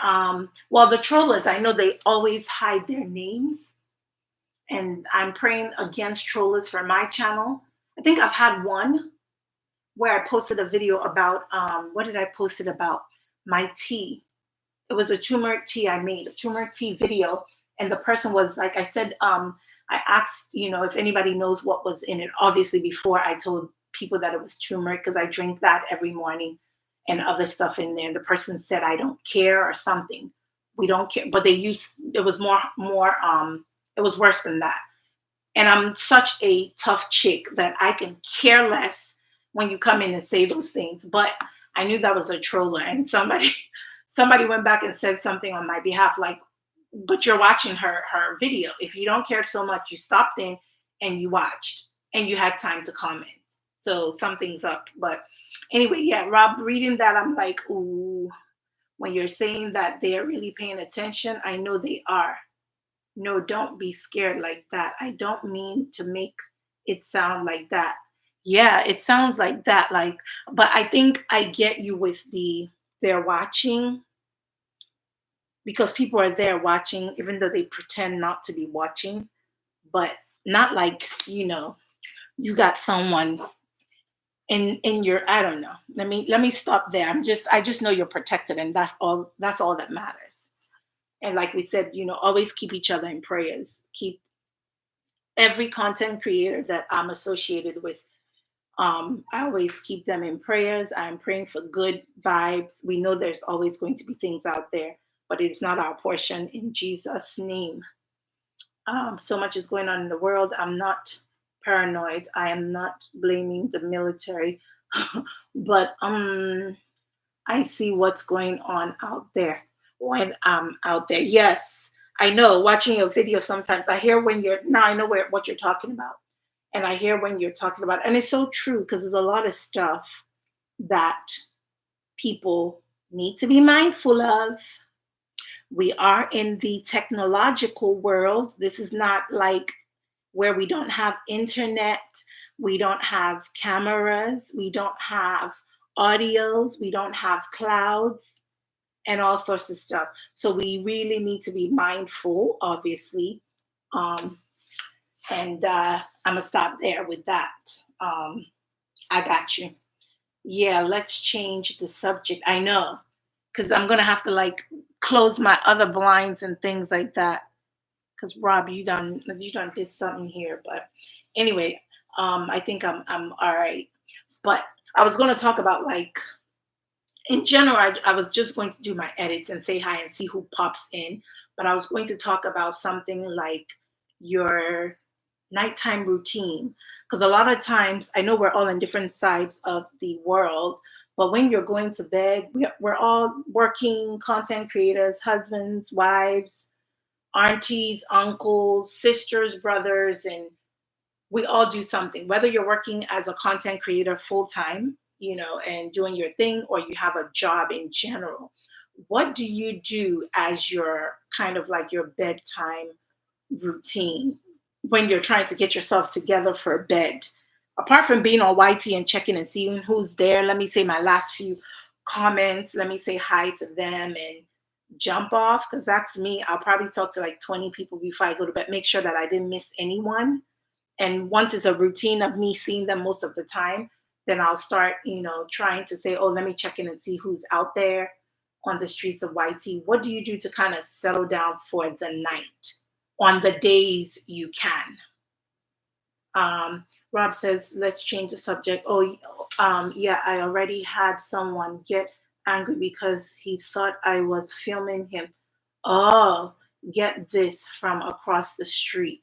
well, the trollers, I know they always hide their names, and I'm praying against trollers for my channel. I think I've had one where I posted a video about what did I post it about? My tea. It was a turmeric tea I made, a turmeric tea video, and the person was like, I said, I asked, if anybody knows what was in it. Obviously, before I told people that it was turmeric, because I drink that every morning and other stuff in there. And the person said, I don't care or something. We don't care, but they used it was more it was worse than that. And I'm such a tough chick that I can care less when you come in and say those things. But I knew that was a troller, and somebody somebody went back and said something on my behalf, like, but you're watching her video. If you don't care so much, you stopped in and you watched and you had time to comment. So something's up. But anyway, yeah, Rob, reading that, I'm like, ooh, when you're saying that they're really paying attention, I know they are. No, don't be scared like that. I don't mean to make it sound like that. Yeah, it sounds like that. Like, but I think I get you with the they're watching, because people are there watching, even though they pretend not to be watching, but not like, you got someone in your, I don't know. Let me stop there. I just know you're protected, and that's all that matters. And like we said, always keep each other in prayers. Keep every content creator that I'm associated with. I always keep them in prayers. I'm praying for good vibes. We know there's always going to be things out there, but it's not our portion in Jesus' name. So much is going on in the world. I'm not paranoid. I am not blaming the military, but I see what's going on out there when I'm out there. Yes, I know. Watching your video, sometimes I hear when you're now I know what you're talking about, and I hear when you're talking about, and it's so true because there's a lot of stuff that people need to be mindful of. We are in the technological world. This is not like where we don't have internet, we don't have cameras, we don't have audios, we don't have clouds, and all sorts of stuff. So we really need to be mindful, obviously. Um, and I'm gonna stop there with that. Um, I got you. Yeah, let's change the subject. I know, because I'm gonna have to like close my other blinds and things like that. Because Rob, you done did something here, but anyway, I think I'm all right. But I was gonna talk about like in general. I was just going to do my edits and say hi and see who pops in. But I was going to talk about something like your nighttime routine. Because a lot of times, I know we're all in different sides of the world, but when you're going to bed, we're all working content creators, husbands, wives, aunties, uncles, sisters, brothers, and we all do something. Whether you're working as a content creator full time, and doing your thing, or you have a job in general, what do you do as your kind of like your bedtime routine when you're trying to get yourself together for bed? Apart from being on YT and checking and seeing who's there, let me say my last few comments, let me say hi to them and jump off, because that's me. I'll probably talk to like 20 people before I go to bed, make sure that I didn't miss anyone. And once it's a routine of me seeing them most of the time, then I'll start, trying to say, oh, let me check in and see who's out there on the streets of YT. What do you do to kind of settle down for the night on the days you can? Rob says, let's change the subject. Oh, yeah, I already had someone get angry because he thought I was filming him. Oh, get this from across the street.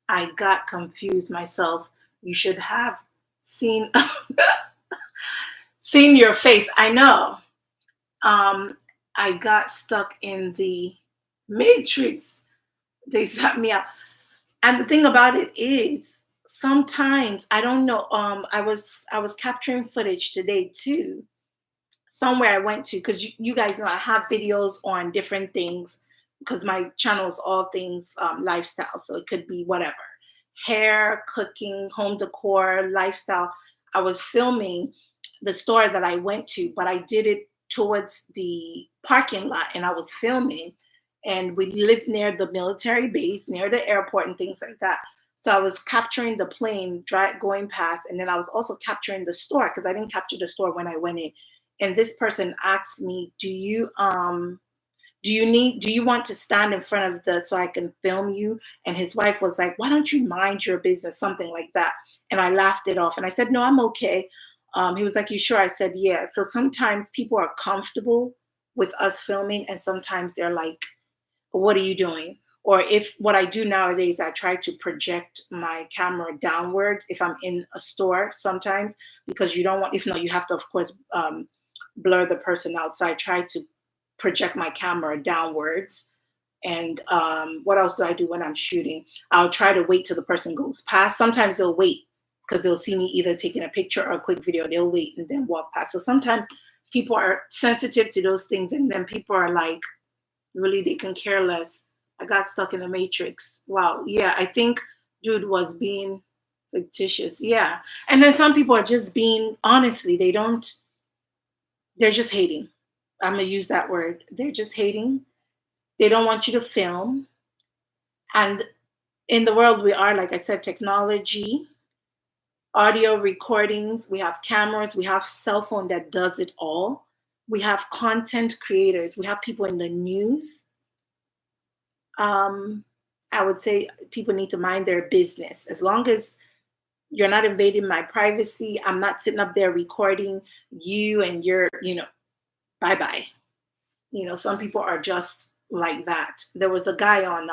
I got confused myself. You should have seen seen your face. I know. Um, I got stuck in the matrix. They set me up. And the thing about it is, sometimes I don't know. I was capturing footage today too, somewhere I went to, because you guys know I have videos on different things, because my channel is all things lifestyle. So it could be whatever: hair, cooking, home decor, lifestyle. I was filming the store that I went to, but I did it towards the parking lot and I was filming. And we lived near the military base, near the airport, and things like that. So I was capturing the plane going past, and then I was also capturing the store because I didn't capture the store when I went in. And this person asked me, do you want to stand in front of the so I can film you? And his wife was like, why don't you mind your business, something like that. And I laughed it off and I said, no, I'm okay. He was like, you sure? I said, yeah. So sometimes people are comfortable with us filming, and sometimes they're like, what are you doing? Or if what I do nowadays, I try to project my camera downwards if I'm in a store sometimes, because you don't want, if not, you have to, of course, blur the person outside. Try to project my camera downwards. And what else do I do when I'm shooting? I'll try to wait till the person goes past. Sometimes they'll wait because they'll see me either taking a picture or a quick video. They'll wait and then walk past. So sometimes people are sensitive to those things, and then people are like, really, they can care less. I got stuck in the matrix. Wow. Yeah, I think dude was being fictitious. Yeah. And then some people are just being, honestly, they're just hating. I'm going to use that word. They're just hating. They don't want you to film. And in the world we are, like I said, technology, audio recordings, we have cameras, we have cell phone that does it all. We have content creators, we have people in the news. um, I would say people need to mind their business. As long as you're not invading my privacy, I'm not sitting up there recording you and your, bye bye. Some people are just like that. There was a guy on,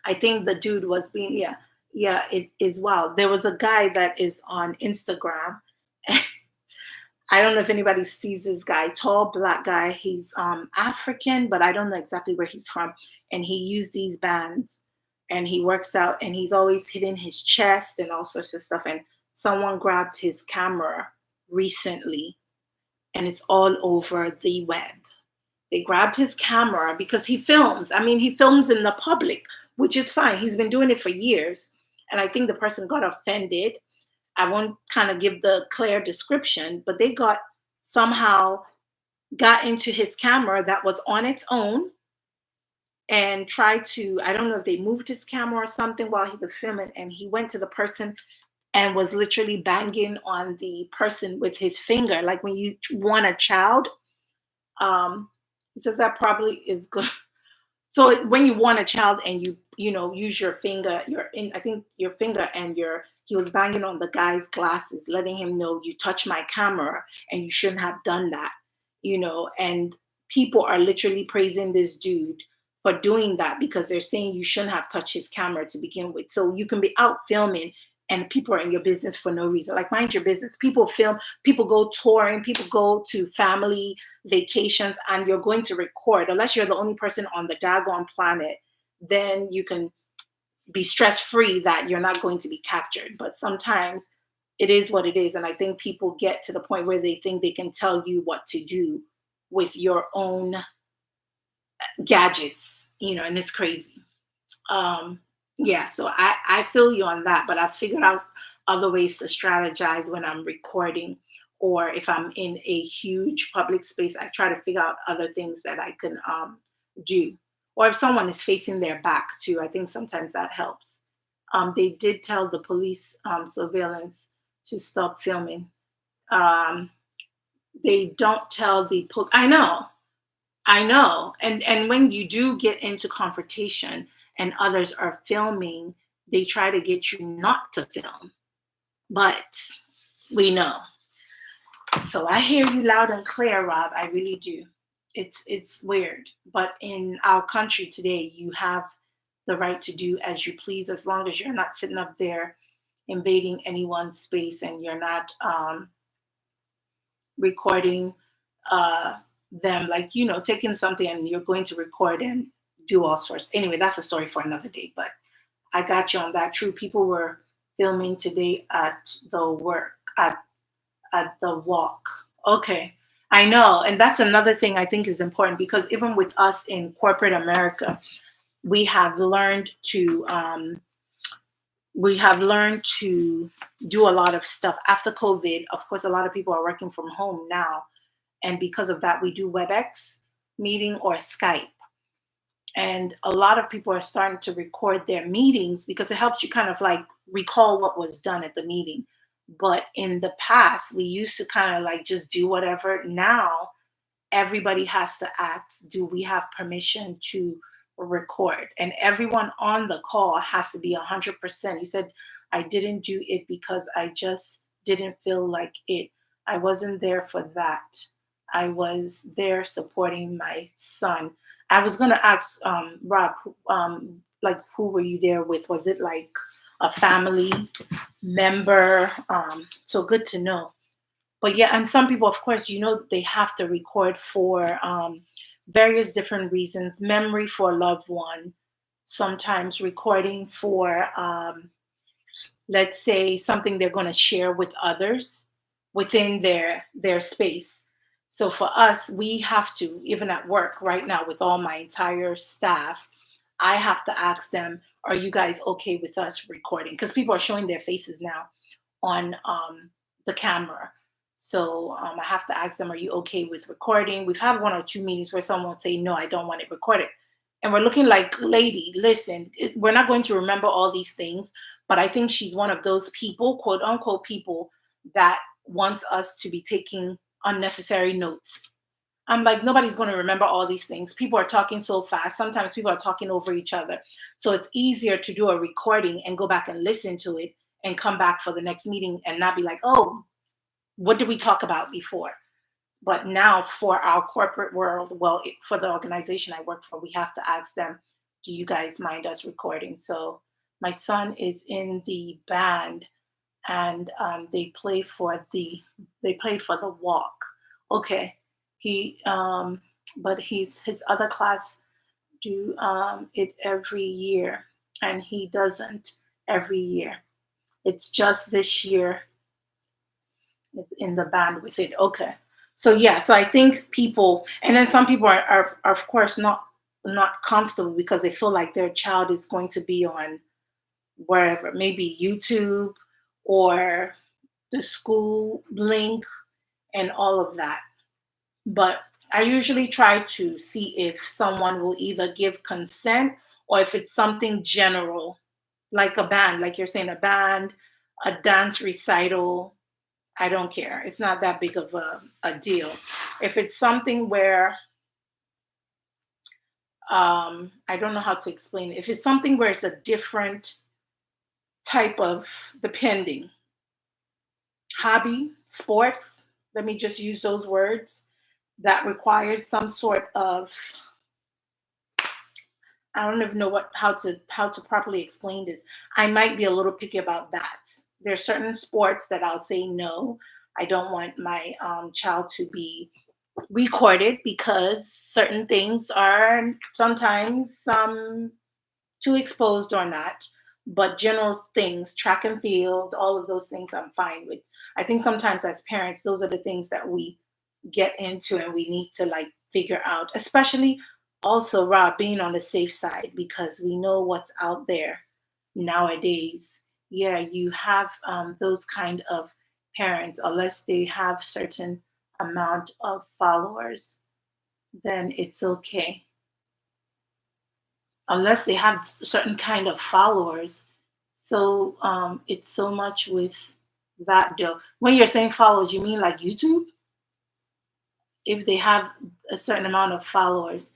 I think the dude was being, yeah, yeah, it is wild. There was a guy that is on Instagram. I don't know if anybody sees this guy, tall black guy. He's African, but I don't know exactly where he's from. And he used these bands, and he works out, and he's always hitting his chest and all sorts of stuff. And someone grabbed his camera recently, and it's all over the web. They grabbed his camera because he films. I mean, he films in the public, which is fine. He's been doing it for years. And I think the person got offended. I won't kind of give the clear description, but they got somehow got into his camera that was on its own and tried to, I don't know if they moved his camera or something while he was filming, and he went to the person and was literally banging on the person with his finger, like when you want a child. Um, he says that probably is good. So when you want a child and you use your finger, I think your finger and he was banging on the guy's glasses, letting him know you touch my camera and you shouldn't have done that. And people are literally praising this dude for doing that because they're saying you shouldn't have touched his camera to begin with. So you can be out filming and people are in your business for no reason. Like, mind your business. People film, people go touring, people go to family vacations, and you're going to record. Unless you're the only person on the daggone planet, then you can be stress free that you're not going to be captured. But sometimes it is what it is. And I think people get to the point where they think they can tell you what to do with your own gadgets, and it's crazy. Yeah, so I feel you on that, but I figured out other ways to strategize when I'm recording, or if I'm in a huge public space, I try to figure out other things that I can do. Or if someone is facing their back too, I think sometimes that helps. They did tell the police surveillance to stop filming. Um, they don't tell the I know. And when you do get into confrontation and others are filming, they try to get you not to film. But we know. So I hear you loud and clear, Rob. I really do. It's weird. But in our country today, you have the right to do as you please as long as you're not sitting up there invading anyone's space and you're not recording uh them, like taking something and you're going to record and do all sorts. Anyway, that's a story for another day, but I got you on that. True, people were filming today at the work, at the walk. Okay, I know. And that's another thing I think is important, because even with us in corporate America, we have learned to do a lot of stuff after COVID. Of course, a lot of people are working from home now, and because of that, we do WebEx meeting or Skype. And a lot of people are starting to record their meetings because it helps you kind of like recall what was done at the meeting. But in the past, we used to kind of like just do whatever. Now, everybody has to ask, do we have permission to record? And everyone on the call has to be 100%. He said, I didn't do it because I just didn't feel like it. I wasn't there for that. I was there supporting my son. I was going to ask Rob, like, who were you there with? Was it like a family member? So good to know. But yeah, and some people, of course, they have to record for various different reasons. Memory for a loved one, sometimes recording for, let's say, something they're going to share with others within their space. So for us, we have to, even at work right now with all my entire staff, I have to ask them, are you guys okay with us recording? Because people are showing their faces now on the camera. So I have to ask them, are you okay with recording? We've had one or two meetings where someone will say, no, I don't want it recorded. And we're looking like, lady, listen, we're not going to remember all these things. But I think she's one of those people, quote unquote, people that wants us to be taking unnecessary notes. I'm like, nobody's going to remember all these things. People are talking so fast. Sometimes people are talking over each other. So it's easier to do a recording and go back and listen to it and come back for the next meeting and not be like, oh, what did we talk about before? But now for our corporate world, well, for the organization I work for, we have to ask them, do you guys mind us recording? So my son is in the band and they played for the Walk. Okay, he but his other class do it every year, and he doesn't every year. It's just this year it's in the band with it. Okay. So yeah, so I think people, and then some people are of course not comfortable because they feel like their child is going to be on wherever, maybe YouTube or the school link and all of that. But I usually try to see if someone will either give consent or if it's something general, like a band, like you're saying, a band, a dance recital. I don't care. It's not that big of a deal. If it's something where, I don't know how to explain it. If it's something where it's a different type of, depending, hobby, sports, let me just use those words, that requires some sort of, I don't even know how to properly explain this. I might be a little picky about that. There are certain sports that I'll say no. I don't want my child to be recorded because certain things are sometimes too exposed or not. But general things, track and field, all of those things, I'm fine with. I think sometimes as parents, those are the things that we get into and we need to like figure out, especially also Rob being on the safe side because we know what's out there nowadays. Yeah, you have those kind of parents, unless they have certain amount of followers, then it's okay. Unless they have certain kind of followers. So it's so much with that though. When you're saying followers, you mean like YouTube? If they have a certain amount of followers.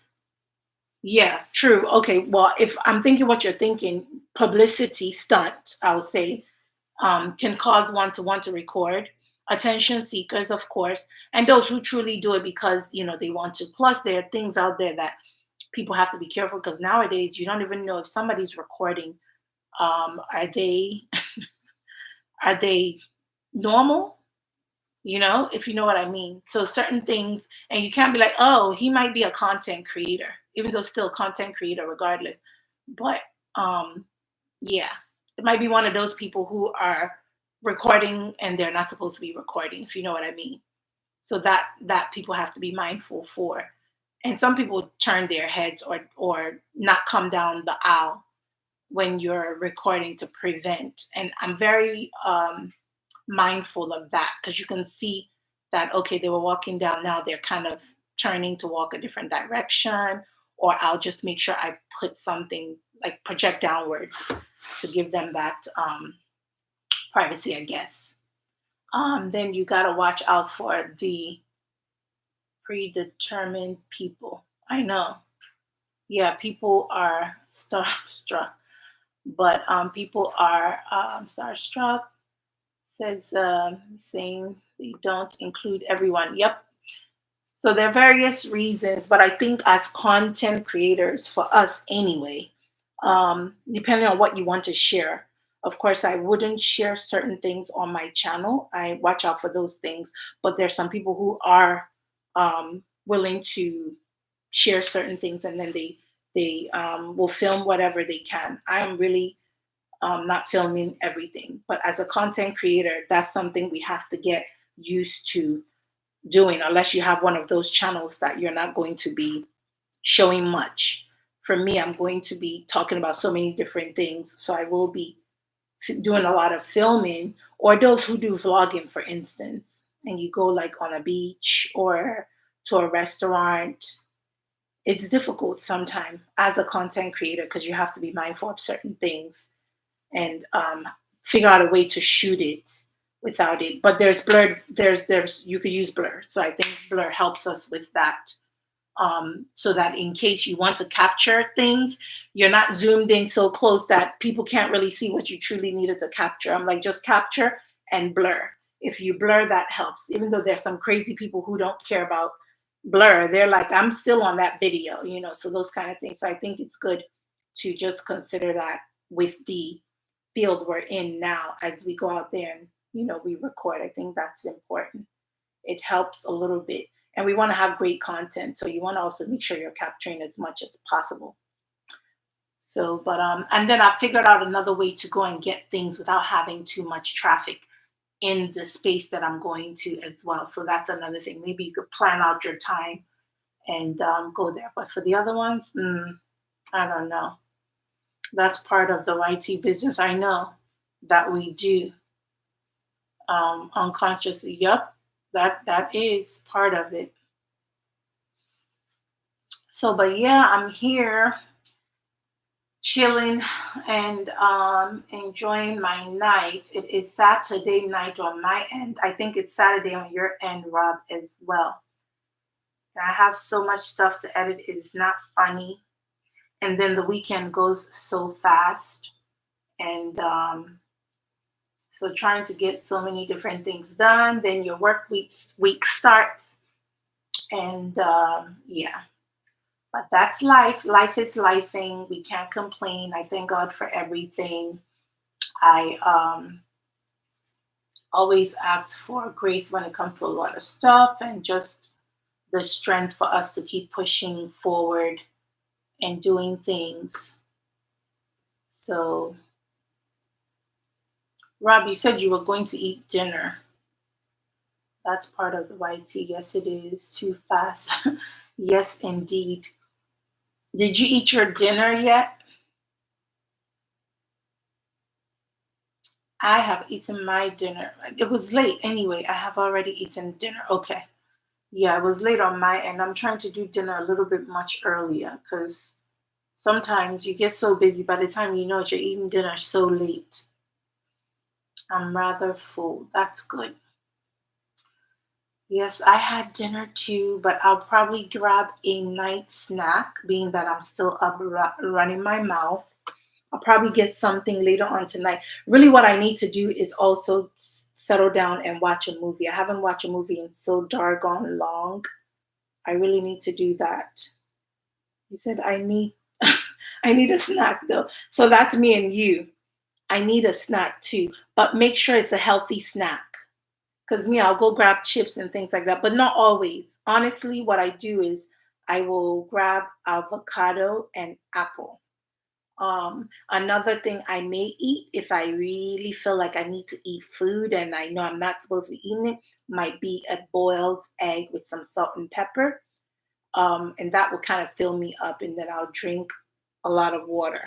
Yeah, true. Okay. Well, if I'm thinking what you're thinking, publicity stunt, I would say, can cause one to want to record. Attention seekers, of course, and those who truly do it because they want to. Plus, there are things out there that people have to be careful because nowadays you don't even know if somebody's recording. Are they are they normal? If you know what I mean. So certain things, and you can't be like, oh, he might be a content creator, even though still content creator regardless. But um, yeah, it might be one of those people who are recording and they're not supposed to be recording, if you know what I mean. So that people have to be mindful for. And some people turn their heads or not come down the aisle when you're recording to prevent. And I'm very mindful of that because you can see that okay they were walking down, now they're kind of turning to walk a different direction, or I'll just make sure I put something like project downwards to give them that privacy, I guess. Then you got to watch out for the predetermined people. I know, yeah, people are starstruck, but people are starstruck, says saying they don't include everyone. Yep. So there are various reasons, but I think as content creators, for us anyway, depending on what you want to share, of course, I wouldn't share certain things on my channel. I watch out for those things, but there's some people who are willing to share certain things, and then they will film whatever they can. I am really not filming everything. But as a content creator, that's something we have to get used to doing, unless you have one of those channels that you're not going to be showing much. For me, I'm going to be talking about so many different things. So I will be doing a lot of filming, or those who do vlogging, for instance, and you go like on a beach or to a restaurant. It's difficult sometimes as a content creator because you have to be mindful of certain things and figure out a way to shoot it without it. But there's blur. There's you could use blur. So I think blur helps us with that. So that in case you want to capture things, you're not zoomed in so close that people can't really see what you truly needed to capture. I'm like, just capture and blur. If you blur, that helps. Even though there's some crazy people who don't care about blur, they're like, I'm still on that video. So those kind of things. So I think it's good to just consider that with the field we're in now as we go out there and, we record. I think that's important. It helps a little bit. And we want to have great content. So you want to also make sure you're capturing as much as possible. So, but and then I figured out another way to go and get things without having too much traffic in the space that I'm going to as well. So that's another thing. Maybe you could plan out your time and go there. But for the other ones, I don't know. That's part of the YT business. I know that we do unconsciously. Yep, that is part of it. So, but yeah, I'm here chilling and enjoying my night. It is Saturday night on my end. I think it's Saturday on your end, Rob, as well. And I have so much stuff to edit. It is not funny. And then the weekend goes so fast. And so trying to get so many different things done. Then your week starts. And yeah. But that's life. Life is lifing. We can't complain. I thank God for everything. I always ask for grace when it comes to a lot of stuff and just the strength for us to keep pushing forward and doing things. So, Rob, you said you were going to eat dinner. That's part of the YT. Yes, it is. Too fast. Yes, indeed. Did you eat your dinner yet? I have eaten my dinner. It was late anyway. I have already eaten dinner. Okay. Yeah, it was late on my end. I'm trying to do dinner a little bit much earlier because sometimes you get so busy by the time you know it, you're eating dinner so late. I'm rather full. That's good. Yes, I had dinner too, but I'll probably grab a night snack, being that I'm still up running my mouth. I'll probably get something later on tonight. Really, what I need to do is also settle down and watch a movie. I haven't watched a movie in so doggone long. I really need to do that. He said, I need I need a snack though. So that's me and you. I need a snack too, but make sure it's a healthy snack. Because me, I'll go grab chips and things like that, but not always. Honestly, what I do is I will grab avocado and apple. Another thing I may eat if I really feel like I need to eat food and I know I'm not supposed to be eating it might be a boiled egg with some salt and pepper. And that will kind of fill me up, and then I'll drink a lot of water.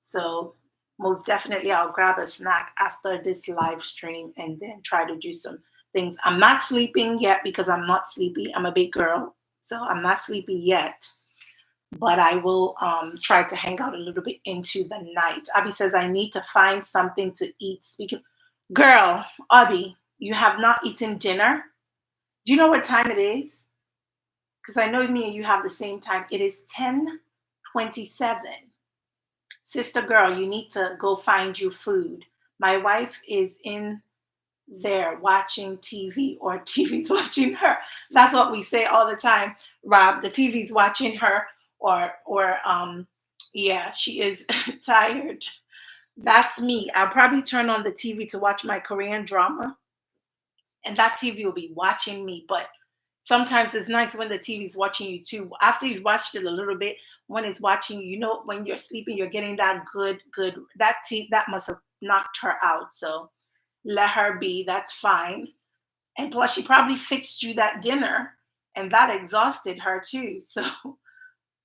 So most definitely I'll grab a snack after this live stream and then try to do some things. I'm not sleeping yet because I'm not sleepy. I'm a big girl, so I'm not sleepy yet. But I will try to hang out a little bit into the night. Abby says I need to find something to eat. Speaking, girl, Abby, you have not eaten dinner. Do you know what time it is? Because I know me and you have the same time. It is 10:27. Sister girl, you need to go find you food. My wife is in there watching TV or TV's watching her. That's what we say all the time, Rob. The TV's watching her or yeah, she is tired. That's me. I'll probably turn on the TV to watch my Korean drama and that TV will be watching me. But sometimes it's nice when the TV's watching you too. After you've watched it a little bit, when it's watching you, when you're sleeping, you're getting that good. That must have knocked her out. So let her be. That's fine. And plus, she probably fixed you that dinner, and that exhausted her too. So,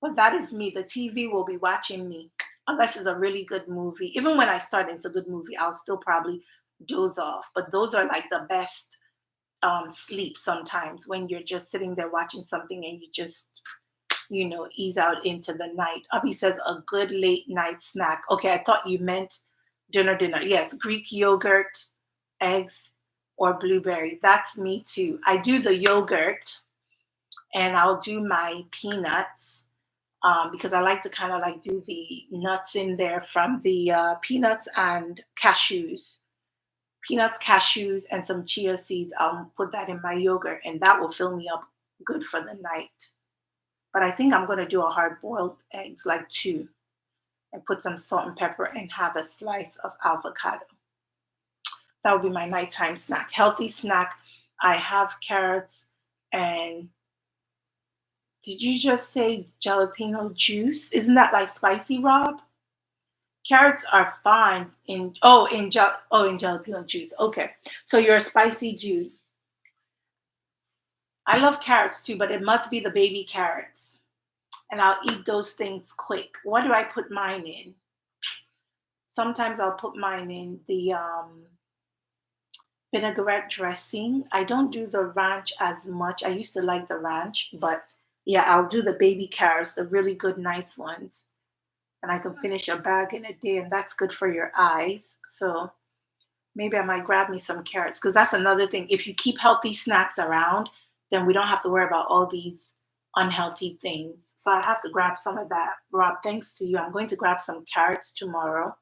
but that is me. The TV will be watching me unless it's a really good movie. Even when I start, it's a good movie. I'll still probably doze off. But those are like the best sleep sometimes when you're just sitting there watching something and you just ease out into the night. Abby says a good late night snack. Okay, I thought you meant dinner. Yes, Greek yogurt, eggs, or blueberry. That's me too. I do the yogurt and I'll do my peanuts because I like to kind of like do the nuts in there from the peanuts and cashews. Peanuts, cashews, and some chia seeds. I'll put that in my yogurt and that will fill me up good for the night. But I think I'm going to do a hard boiled eggs, like two. and put some salt and pepper and have a slice of avocado. That would be my nighttime snack. Healthy snack. I have carrots and did you just say jalapeno juice? Isn't that like spicy, Rob? Carrots are fine in in jalapeno juice. Okay, so you're a spicy dude. I love carrots too, but it must be the baby carrots, and I'll eat those things quick. What do I put mine in? Sometimes I'll put mine in the vinaigrette dressing. I don't do the ranch as much. I used to like the ranch, but yeah, I'll do the baby carrots, the really good, nice ones. And I can finish a bag in a day, and that's good for your eyes. So maybe I might grab me some carrots because that's another thing. If you keep healthy snacks around, then we don't have to worry about all these unhealthy things. So I have to grab some of that. Rob, thanks to you. I'm going to grab some carrots tomorrow.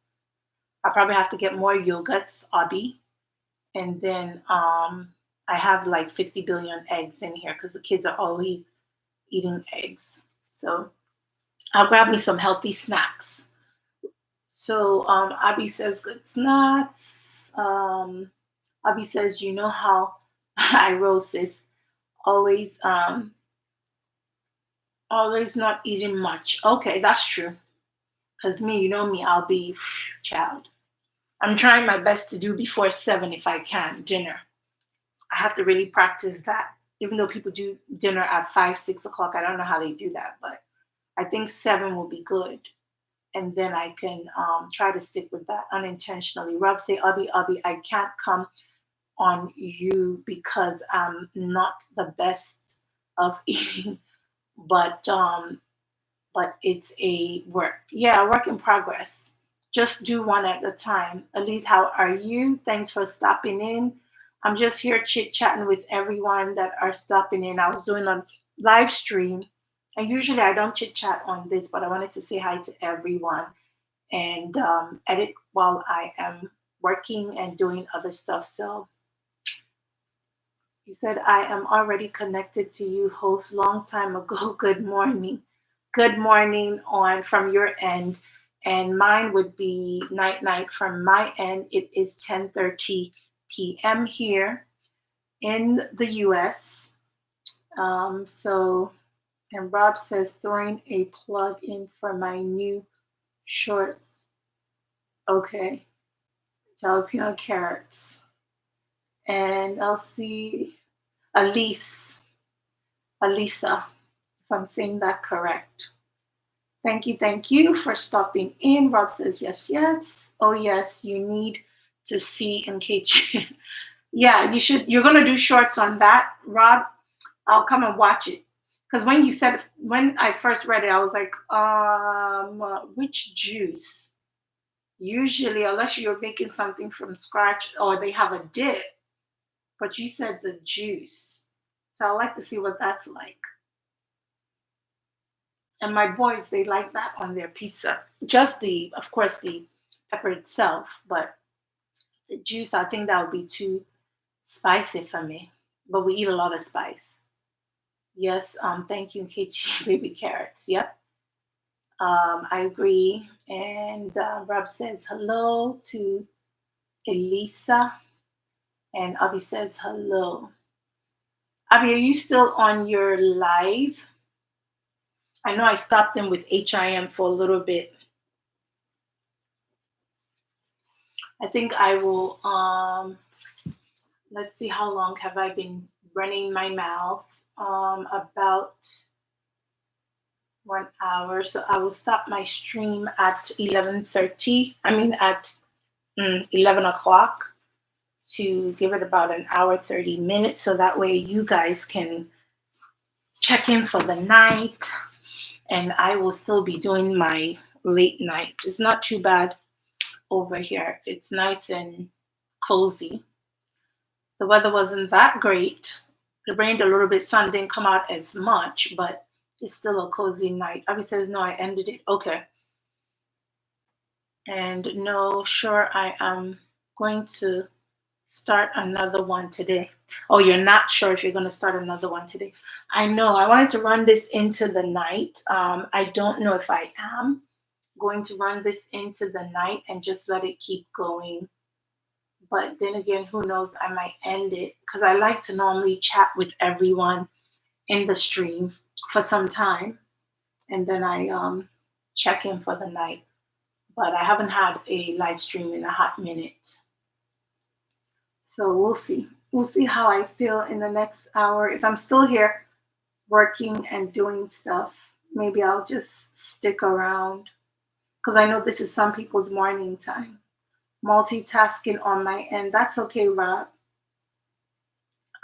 I probably have to get more yogurts, Abby. And then I have like 50 billion eggs in here because the kids are always eating eggs. So I'll grab me some healthy snacks. So Abby says good snacks. Abby says, you know how I roll, sis. Always always not eating much. Okay, that's true. Because me, you know me, I'll be child. I'm trying my best to do before 7 if I can, dinner. I have to really practice that. Even though people do dinner at 5, 6 o'clock, I don't know how they do that, but I think 7 will be good. And then I can try to stick with that unintentionally. Rob say, Abby, I can't come on you because I'm not the best of eating, but it's a work. Yeah, a work in progress. Just do one at a time. Elise, how are you? Thanks for stopping in. I'm just here chit chatting with everyone that are stopping in. I was doing a live stream, and usually I don't chit chat on this, but I wanted to say hi to everyone and edit while I am working and doing other stuff. So he said, I am already connected to you, host, long time ago. Good morning. Good morning on from your end. And mine would be night night from my end. It is 10:30 p.m. here in the US. So, and Rob says, throwing a plug in for my new short. Okay, jalapeno carrots. And I'll see Elise, Alisa, if I'm saying that correct. Thank you for stopping in. Rob says, yes, yes. Oh, yes, you need to see in case. Yeah, you should. You're going to do shorts on that, Rob. I'll come and watch it. Because when you said, when I first read it, I was like, which juice? Usually, unless you're making something from scratch or they have a dip, but you said the juice. So I'd like to see what that's like. And my boys, they like that on their pizza. Just the, of course, the pepper itself, but the juice, I think that would be too spicy for me. But we eat a lot of spice. Yes, thank you, Kichi, baby carrots. Yep, I agree. And Rob says hello to Elisa, and Abby says hello. Abby, are you still on your live? I know I stopped them with HIM for a little bit. I think I will let's see how long have I been running my mouth. About 1 hour. So I will stop my stream at 11:30. I mean at 11 o'clock to give it about an hour 30 minutes so that way you guys can check in for the night and I will still be doing my late night. It's not too bad over here. It's nice and cozy. The weather wasn't that great. It rained a little bit, sun didn't come out as much, but it's still a cozy night. Abby says, no, I ended it. Okay. And no, sure, I am going to start another one today. Oh, you're not sure if you're going to start another one today. I know. I wanted to run this into the night. I don't know if I am going to run this into the night and just let it keep going. But then again, who knows? I might end it because I like to normally chat with everyone in the stream for some time, and then I check in for the night. But I haven't had a live stream in a hot minute. So we'll see. We'll see how I feel in the next hour. If I'm still here working and doing stuff, maybe I'll just stick around because I know this is some people's morning time. Multitasking on my end. That's okay, Rob.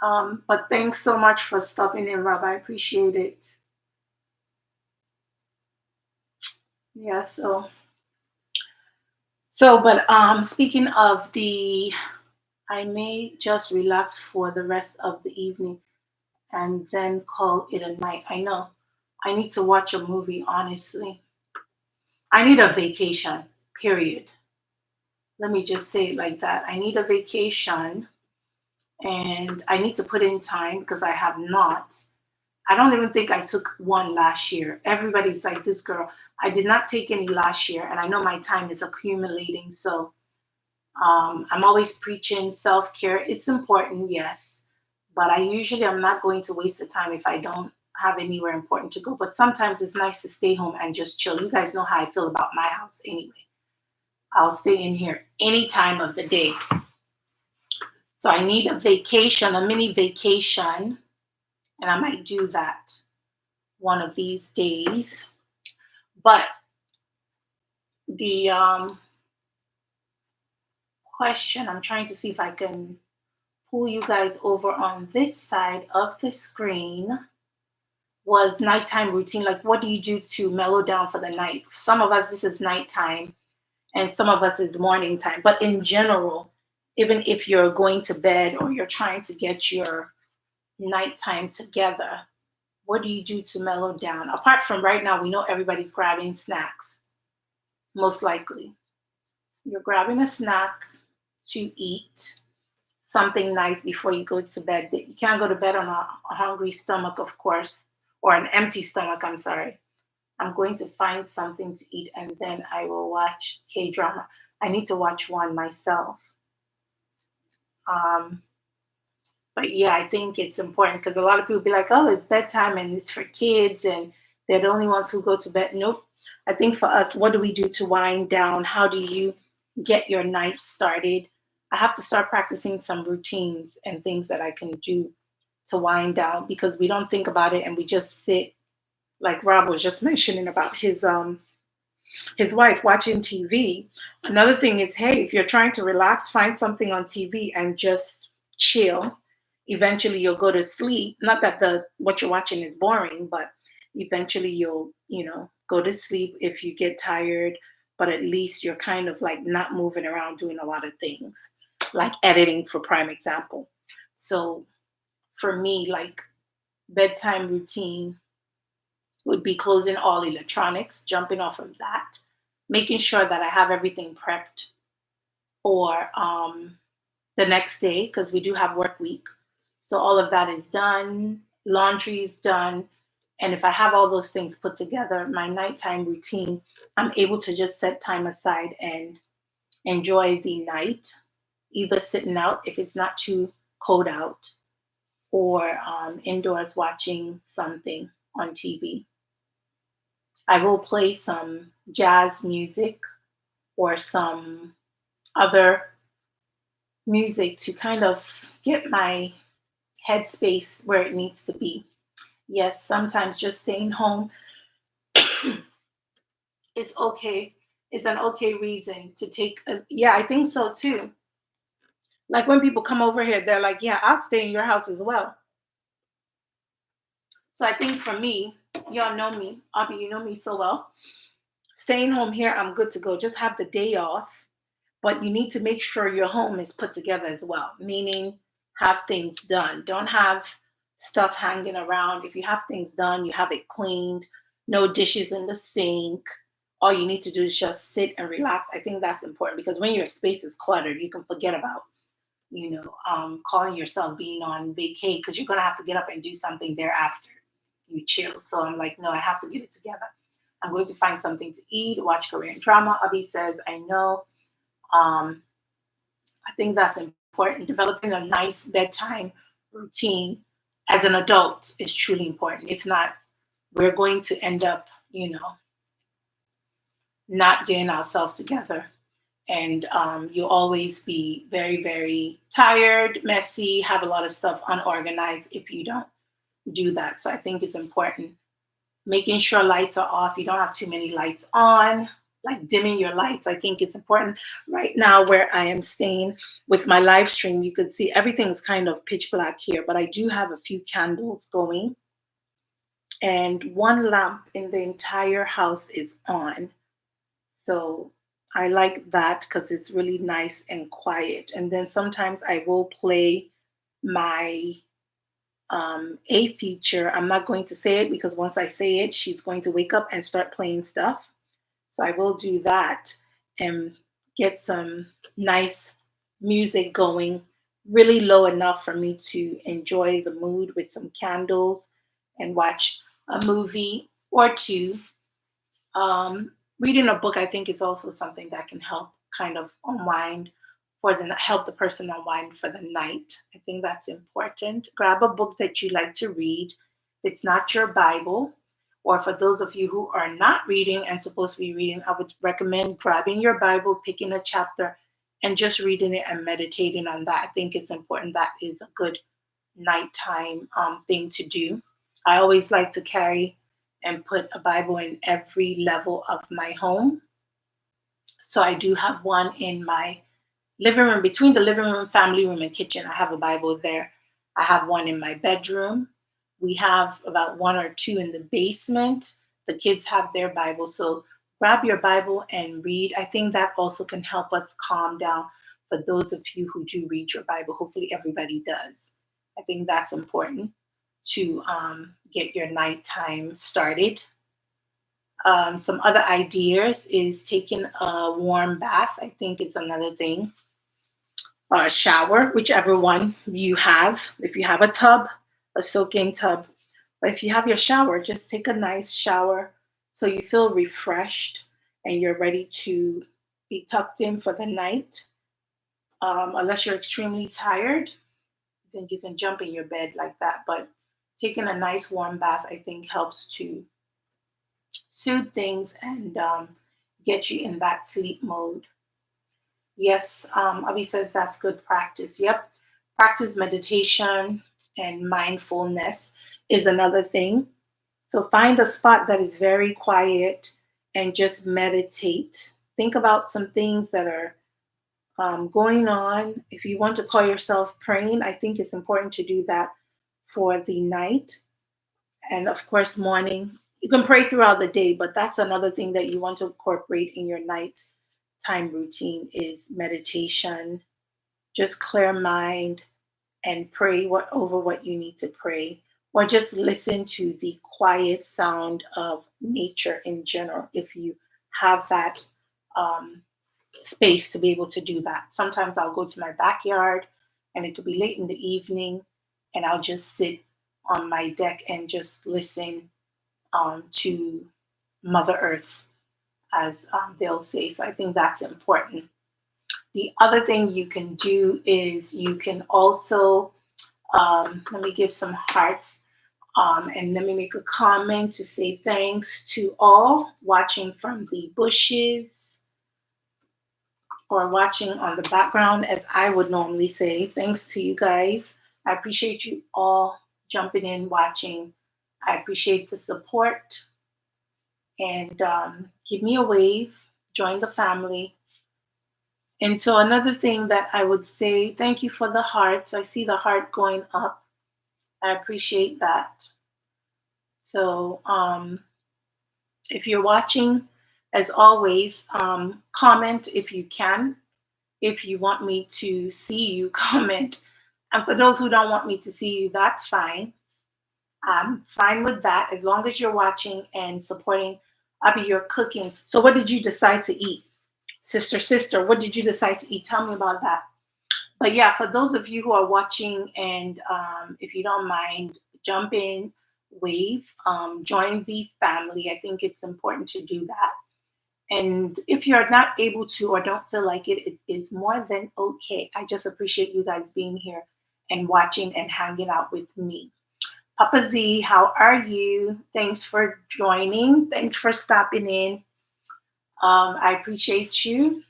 But thanks so much for stopping in, Rob. I appreciate it. Yeah, but speaking of I may just relax for the rest of the evening and then call it a night. I know. I need to watch a movie, honestly. I need a vacation, period. Let me just say it like that. I need a vacation and I need to put in time because I have not. I don't even think I took one last year. Everybody's like, this girl. I did not take any last year, and I know my time is accumulating. So I'm always preaching self care. It's important, yes, but I usually am not going to waste the time if I don't have anywhere important to go. But sometimes it's nice to stay home and just chill. You guys know how I feel about my house anyway. I'll stay in here any time of the day. So I need a vacation, a mini vacation, and I might do that one of these days. But the question, I'm trying to see if I can pull you guys over on this side of the screen, was nighttime routine. Like, what do you do to mellow down for the night? For some of us, this is nighttime, and some of us is morning time. But in general, even if you're going to bed or you're trying to get your nighttime together, what do you do to mellow down? Apart from right now, we know everybody's grabbing snacks, most likely. You're grabbing a snack to eat something nice before you go to bed. You can't go to bed on a hungry stomach, of course, or an empty stomach. I'm sorry. I'm going to find something to eat and then I will watch K drama. I need to watch one myself. Um, but yeah, I think it's important because a lot of people be like, oh, it's bedtime and it's for kids and they're the only ones who go to bed. Nope. I think for us, what do we do to wind down? How do you get your night started? I have to start practicing some routines and things that I can do to wind down because we don't think about it and we just sit like Rob was just mentioning about his wife watching TV. Another thing is, hey, if you're trying to relax, find something on TV and just chill. Eventually you'll go to sleep. Not that the what you're watching is boring, but eventually you'll, go to sleep if you get tired, but at least you're kind of like not moving around doing a lot of things, like editing for prime example. So for me, like bedtime routine would be closing all electronics, jumping off of that, making sure that I have everything prepped for the next day because we do have work week. So all of that is done, laundry is done. And if I have all those things put together, my nighttime routine, I'm able to just set time aside and enjoy the night, either sitting out if it's not too cold out, or indoors watching something on TV. I will play some jazz music or some other music to kind of get my headspace where it needs to be. Yes, sometimes just staying home is okay. It's an okay reason to take a, yeah, I think so too. Like when people come over here, they're like, yeah, I'll stay in your house as well. So I think for me, y'all know me, Abby, you know me so well. Staying home here, I'm good to go. Just have the day off, but you need to make sure your home is put together as well, meaning have things done. Don't have stuff hanging around. If you have things done, you have it cleaned, no dishes in the sink. All you need to do is just sit and relax. I think that's important because when your space is cluttered, you can forget about, calling yourself being on vacay because you're going to have to get up and do something thereafter you chill. So I'm like, no, I have to get it together. I'm going to find something to eat, watch Korean drama. Abby says, I know. Um, I think that's important. Developing a nice bedtime routine as an adult is truly important. If not, we're going to end up, not getting ourselves together. And you'll always be very, very tired, messy, have a lot of stuff unorganized if you don't do that. So I think it's important. Making sure lights are off. You don't have too many lights on, like dimming your lights. I think it's important. Right now, where I am staying with my live stream, you could see everything's kind of pitch black here, but I do have a few candles going, and one lamp in the entire house is on. So I like that because it's really nice and quiet. And then sometimes I will play my a feature. I'm not going to say it because once I say it, she's going to wake up and start playing stuff. So I will do that and get some nice music going, really low enough for me to enjoy the mood with some candles and watch a movie or two. Reading a book, I think, is also something that can help kind of unwind help the person unwind for the night. I think that's important. Grab a book that you like to read. If it's not your Bible, or for those of you who are not reading and supposed to be reading, I would recommend grabbing your Bible, picking a chapter, and just reading it and meditating on that. I think it's important. That is a good nighttime thing to do. I always like to carry and put a Bible in every level of my home. So I do have one in my living room, between the living room, family room, and kitchen. I have a Bible there. I have one in my bedroom. We have about one or two in the basement. The kids have their Bible. So grab your Bible and read. I think that also can help us calm down for those of you who do read your Bible. Hopefully, everybody does. I think that's important to get your nighttime started. Some other ideas is taking a warm bath. I think it's another thing. A shower, whichever one you have. If you have a tub, a soaking tub. But if you have your shower, just take a nice shower so you feel refreshed and you're ready to be tucked in for the night. Unless you're extremely tired, then you can jump in your bed like that. But taking a nice warm bath, I think, helps to soothe things and get you in that sleep mode. Yes, Avi says that's good practice. Yep. Practice meditation and mindfulness is another thing. So find a spot that is very quiet and just meditate. Think about some things that are going on. If you want to call yourself praying, I think it's important to do that for the night. And of course, morning. You can pray throughout the day, but that's another thing that you want to incorporate in your night time routine is meditation. Just clear mind and pray over what you need to pray, or just listen to the quiet sound of nature in general if you have that um, space to be able to do that. Sometimes I'll go to my backyard and it could be late in the evening and I'll just sit on my deck and just listen to Mother Earth, as they'll say. So I think that's important. The other thing you can do is you can also, let me give some hearts and let me make a comment to say thanks to all watching from the bushes or watching on the background, as I would normally say. Thanks to you guys. I appreciate you all jumping in, watching. I appreciate the support. And give me a wave, join the family. And so another thing that I would say, thank you for the hearts. I see the heart going up. I appreciate that. So if you're watching, as always, comment if you can. If you want me to see you, comment. And for those who don't want me to see you, that's fine. I'm fine with that as long as you're watching and supporting. Abby, you're cooking. So what did you decide to eat? Sister, what did you decide to eat? Tell me about that. But yeah, for those of you who are watching and if you don't mind, jump in. wave. Join the family. I think it's important to do that. And if you're not able to or don't feel like it, it is more than okay. I just appreciate you guys being here and watching and hanging out with me. Papa Z, how are you? Thanks for joining. Thanks for stopping in. I appreciate you.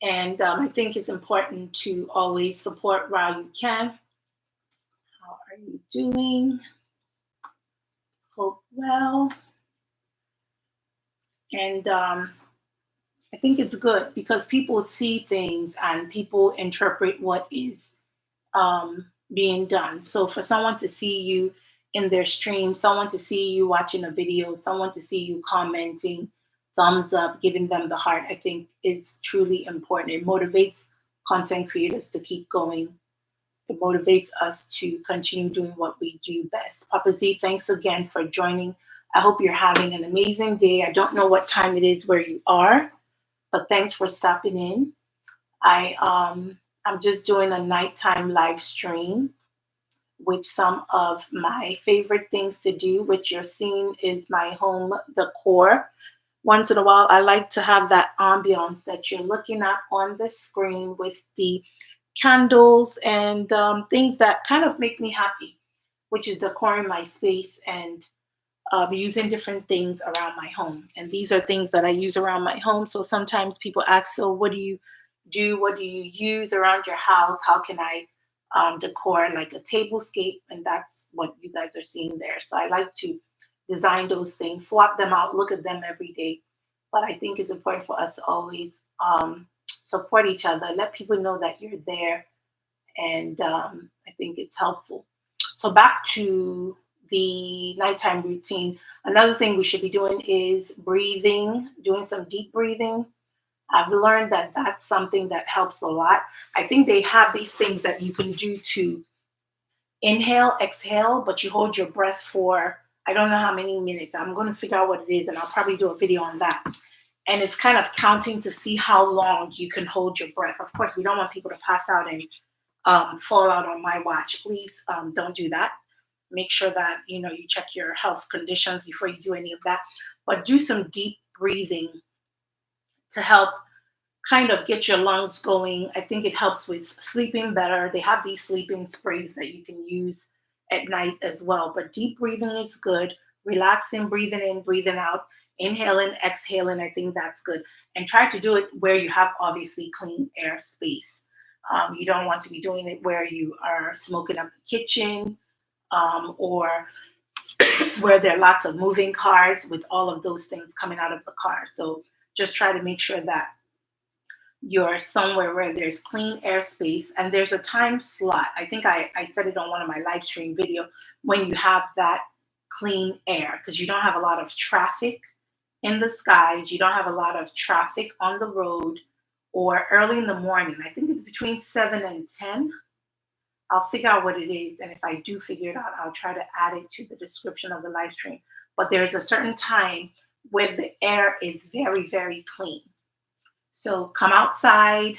And I think it's important to always support while you can. How are you doing? Hope well. And I think it's good because people see things and people interpret what is being done. So for someone to see you in their stream, someone to see you watching a video, someone to see you commenting, thumbs up, giving them the heart, I think is truly important. It motivates content creators to keep going. It motivates us to continue doing what we do best. Papa Z, thanks again for joining. I hope you're having an amazing day. I don't know what time it is where you are, but thanks for stopping in. I'm just doing a nighttime live stream with some of my favorite things to do, which you're seeing is my home decor. Once in a while, I like to have that ambiance that you're looking at on the screen with the candles and things that kind of make me happy, which is decoring my space and using different things around my home. And these are things that I use around my home. So sometimes people ask, so what do you do? What do you use around your house? How can I decor like a tablescape? And that's what you guys are seeing there. So I like to design those things, swap them out, look at them every day. But I think it's important for us to always support each other, let people know that you're there. And I think it's helpful. So back to the nighttime routine. Another thing we should be doing is breathing, doing some deep breathing. I've learned that that's something that helps a lot. I think they have these things that you can do to inhale, exhale, but you hold your breath for I don't know how many minutes. I'm going to figure out what it is and I'll probably do a video on that. And it's kind of counting to see how long you can hold your breath. Of course, we don't want people to pass out and fall out on my watch. Please don't do that. Make sure that you check your health conditions before you do any of that. But do some deep breathing to help kind of get your lungs going. I think it helps with sleeping better. They have these sleeping sprays that you can use at night as well. But deep breathing is good. Relaxing, breathing in, breathing out, inhaling, exhaling. I think that's good. And try to do it where you have obviously clean air space. You don't want to be doing it where you are smoking up the kitchen or where there are lots of moving cars with all of those things coming out of the car. So just try to make sure that you're somewhere where there's clean airspace and there's a time slot. I think I said it on one of my live stream video when you have that clean air because you don't have a lot of traffic in the skies. You don't have a lot of traffic on the road or early in the morning. I think it's between 7 and 10. I'll figure out what it is. And if I do figure it out, I'll try to add it to the description of the live stream. But there's a certain time where the air is very, very clean. So come outside,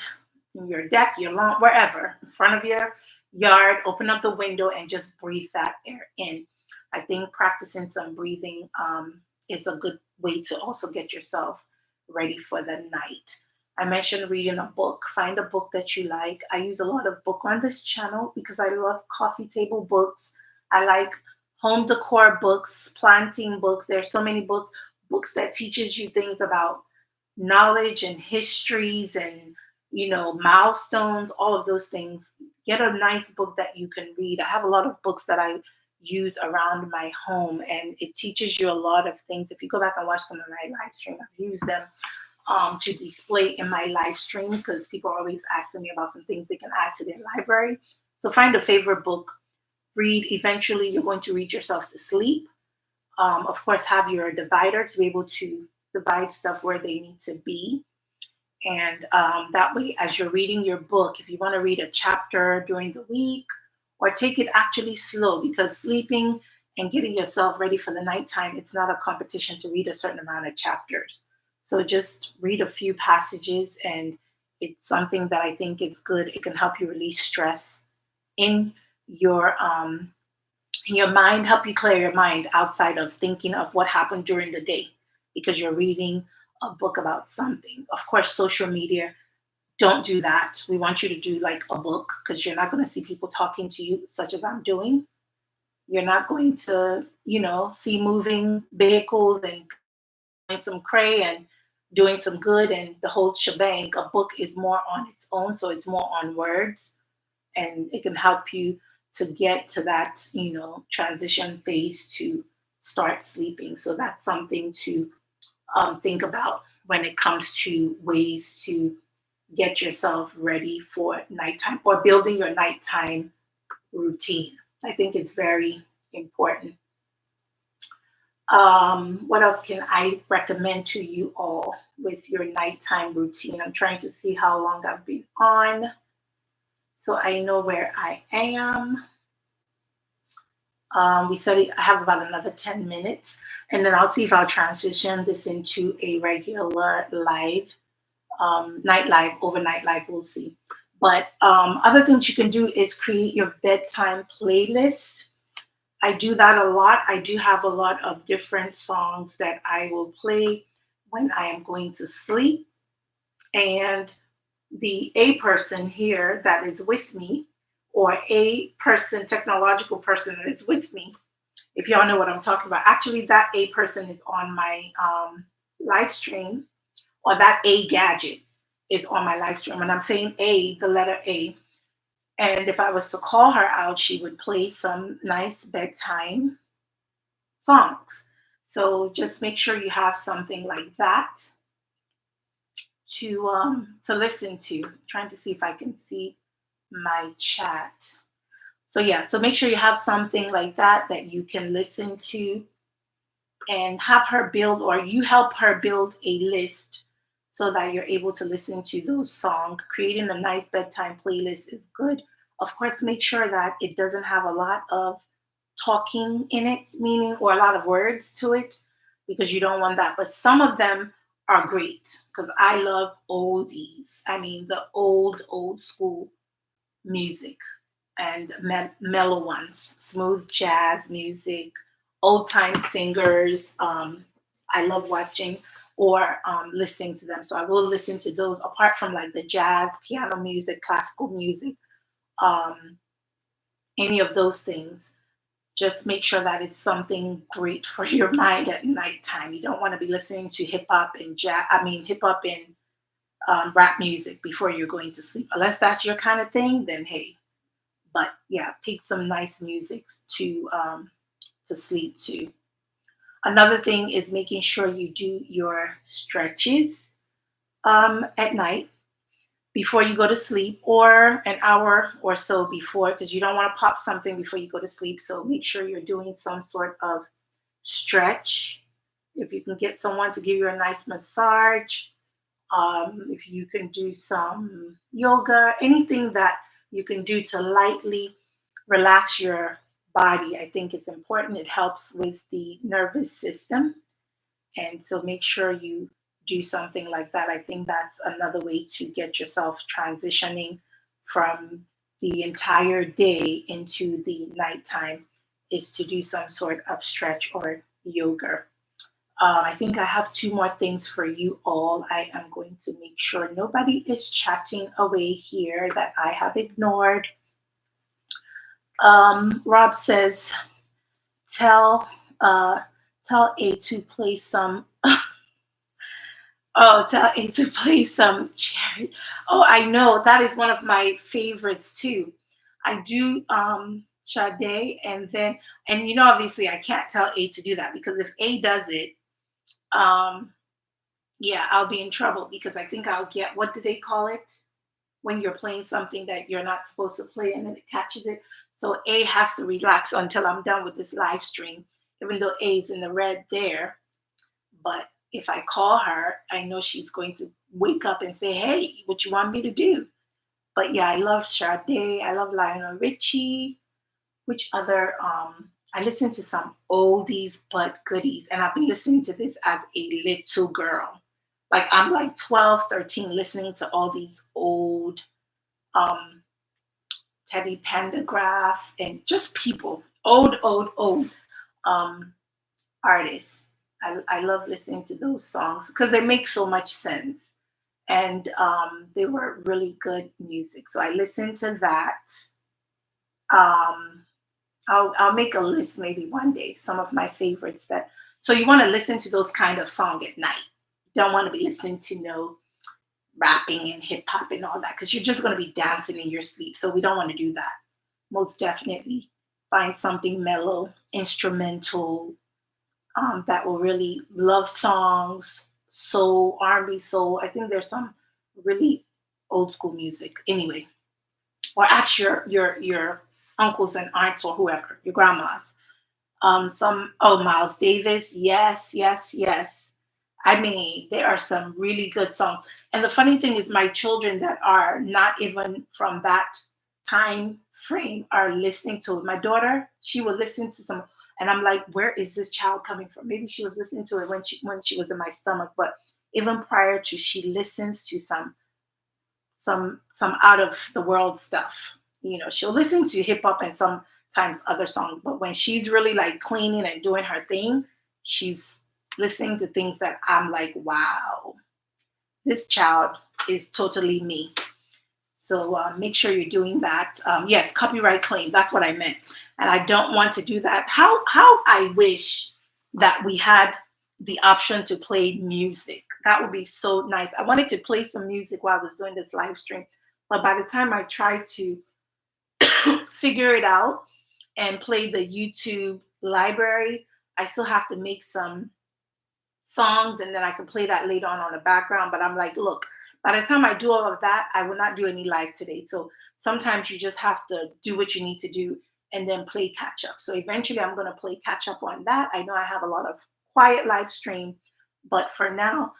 in your deck, your lawn, wherever, in front of your yard, open up the window and just breathe that air in. I think practicing some breathing is a good way to also get yourself ready for the night. I mentioned reading a book. Find a book that you like. I use a lot of book on this channel because I love coffee table books. I like home decor books, planting books. There's so many books that teaches you things about knowledge and histories and milestones, all of those things. Get a nice book that you can read. I have a lot of books that I use around my home and it teaches you a lot of things. If you go back and watch some of my live stream, I've used them to display in my live stream because people are always asking me about some things they can add to their library. So find a favorite book, read. Eventually you're going to read yourself to sleep. Of course, have your divider to be able to divide stuff where they need to be. And that way, as you're reading your book, if you want to read a chapter during the week or take it actually slow, because sleeping and getting yourself ready for the nighttime, it's not a competition to read a certain amount of chapters. So just read a few passages and it's something that I think is good. It can help you release stress in your your mind, help you clear your mind outside of thinking of what happened during the day because you're reading a book about something. Of course, social media, don't do that. We want you to do like a book because you're not going to see people talking to you, such as I'm doing. You're not going to, see moving vehicles and doing some cray and doing some good and the whole shebang. A book is more on its own, so it's more on words, and it can help you to get to that, transition phase to start sleeping. So that's something to think about when it comes to ways to get yourself ready for nighttime or building your nighttime routine. I think it's very important. What else can I recommend to you all with your nighttime routine? I'm trying to see how long I've been on so I know where I am. We said I have about another 10 minutes, and then I'll see if I'll transition this into a regular live, night live, overnight live. We'll see. But other things you can do is create your bedtime playlist. I do that a lot. I do have a lot of different songs that I will play when I am going to sleep. And the A person here that is with me, or a person, technological person that is with me, if y'all know what I'm talking about. Actually, that A person is on my live stream, or that A gadget is on my live stream. And I'm saying A, the letter A. And if I was to call her out, she would play some nice bedtime songs. So just make sure you have something like that to listen to. I'm trying to see if I can see my chat. So yeah, so make sure you have something like that that you can listen to, and have her build, or you help her build a list so that you're able to listen to those songs. Creating a nice bedtime playlist is good. Of course, make sure that it doesn't have a lot of talking in it, meaning, or a lot of words to it, because you don't want that. But some of them are great because I love oldies. I mean, the old school music and mellow ones, smooth jazz music, old time singers. I love watching or listening to them. So I will listen to those apart from like the jazz, piano music, classical music, um, any of those things. Just make sure that it's something great for your mind at nighttime. You don't want to be listening to hip hop and jazz. I mean, hip hop and rap music before you're going to sleep. Unless that's your kind of thing, then hey. But yeah, pick some nice music to sleep to. Another thing is making sure you do your stretches at night before you go to sleep, or an hour or so before, because you don't want to pop something before you go to sleep. So make sure you're doing some sort of stretch. If you can get someone to give you a nice massage, if you can do some yoga, anything that you can do to lightly relax your body, I think it's important. It helps with the nervous system. And so make sure you do something like that. I think that's another way to get yourself transitioning from the entire day into the nighttime, is to do some sort of stretch or yoga. I think I have two more things for you all. I am going to make sure nobody is chatting away here that I have ignored. Rob says, tell uh, tell A to play some. Oh, tell A to play some cherry. Oh, I know that is one of my favorites too. I do Sade, and obviously I can't tell A to do that, because if A does it, um yeah, I'll be in trouble, because I think I'll get, what do they call it? When you're playing something that you're not supposed to play and then it catches it. So A has to relax until I'm done with this live stream, even though A is in the red there. But if I call her, I know she's going to wake up and say, hey, what you want me to do? But yeah, I love Sade. I love Lionel Richie. Which other I listen to some oldies but goodies, and I've been listening to this as a little girl. Like I'm like 12, 13, listening to all these old um Teddy Pendergraph and just people. old um, artists. I love listening to those songs because they make so much sense, and they were really good music. So I listened to that. Um, I'll make a list maybe one day. Some of my favorites that. So you want to listen to those kind of song at night. You don't want to be listening to no rapping and hip hop and all that because you're just going to be dancing in your sleep. So we don't want to do that. Most definitely find something mellow, instrumental, that will really love songs, soul, R&B, soul. I think there's some really old school music. Anyway, or ask your uncles and aunts or whoever, your grandmas. Some Miles Davis, yes, yes, yes. I mean, there are some really good songs. And the funny thing is, my children that are not even from that time frame are listening to it. My daughter, she will listen to some, and I'm like, where is this child coming from? Maybe she was listening to it when she was in my stomach, but even prior to, she listens to some out of the world stuff. She'll listen to hip hop and sometimes other songs, but when she's really like cleaning and doing her thing, she's listening to things that I'm like, wow, this child is totally me. So make sure you're doing that. Yes, copyright claim. That's what I meant, and I don't want to do that. How I wish that we had the option to play music. That would be so nice. I wanted to play some music while I was doing this live stream, but by the time I tried to figure it out and play the YouTube library, I still have to make some songs and then I can play that later on the background. But I'm like, look, by the time I do all of that, I will not do any live today. So sometimes you just have to do what you need to do and then play catch up. So eventually I'm going to play catch up on that. I know I have a lot of quiet live stream, but for now,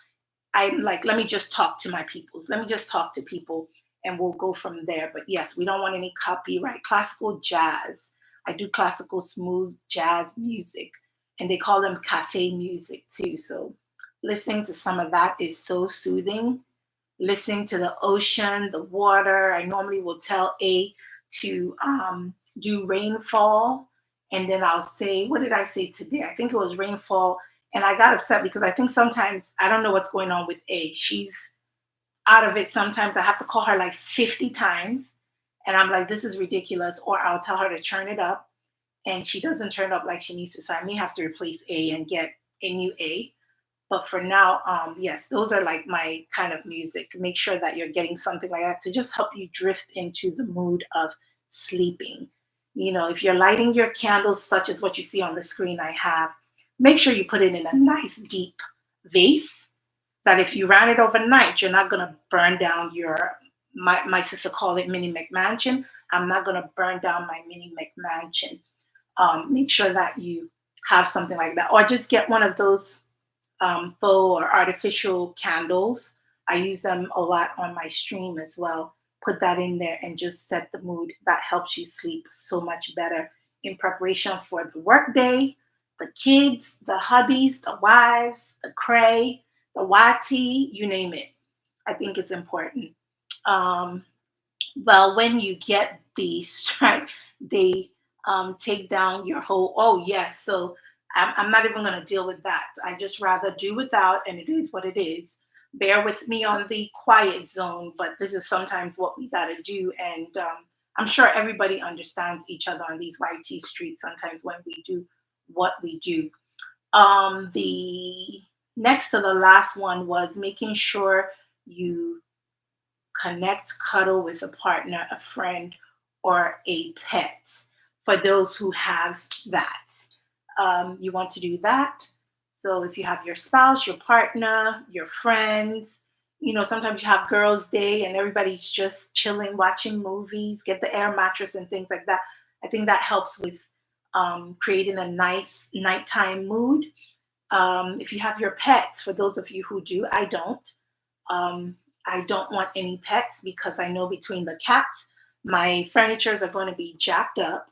I'm like, let me just talk to my peoples. Let me just talk to people and we'll go from there. But yes, we don't want any copyright. Classical jazz. I do classical smooth jazz music and they call them cafe music too. So listening to some of that is so soothing. Listening to the ocean, the water. I normally will tell A to do rainfall. And then I'll say, what did I say today? I think it was rainfall. And I got upset because I think sometimes I don't know what's going on with A. She's out of it sometimes. I have to call her like 50 times. And I'm like, this is ridiculous. Or I'll tell her to turn it up and she doesn't turn up like she needs to. So I may have to replace A and get a new A. But for now, yes, those are like my kind of music. Make sure that you're getting something like that to just help you drift into the mood of sleeping. If you're lighting your candles, such as what you see on the screen I have, make sure you put it in a nice deep vase that if you ran it overnight, you're not going to burn down my sister called it mini McMansion. I'm not going to burn down my mini McMansion. Make sure that you have something like that. Or just get one of those faux or artificial candles. I use them a lot on my stream as well. Put that in there and just set the mood. That helps you sleep so much better in preparation for the workday, the kids, the hubbies, the wives, the cray, the YT, you name it. I think it's important. Um, well, when you get the strike, they take down your whole. Oh yes, so I'm not even going to deal with that. I just rather do without, and it is what it is. Bear with me on the quiet zone, but this is sometimes what we got to do, and I'm sure everybody understands each other on these YT streets. Sometimes when we do what we do, the next to the last one was making sure you connect, cuddle with a partner, a friend, or a pet for those who have that. You want to do that. So if you have your spouse, your partner, your friends, sometimes you have girls' day and everybody's just chilling, watching movies, get the air mattress and things like that. I think that helps with creating a nice nighttime mood. If you have your pets, for those of you who do, I don't. Um, I don't want any pets because I know between the cats, my furnitures are going to be jacked up.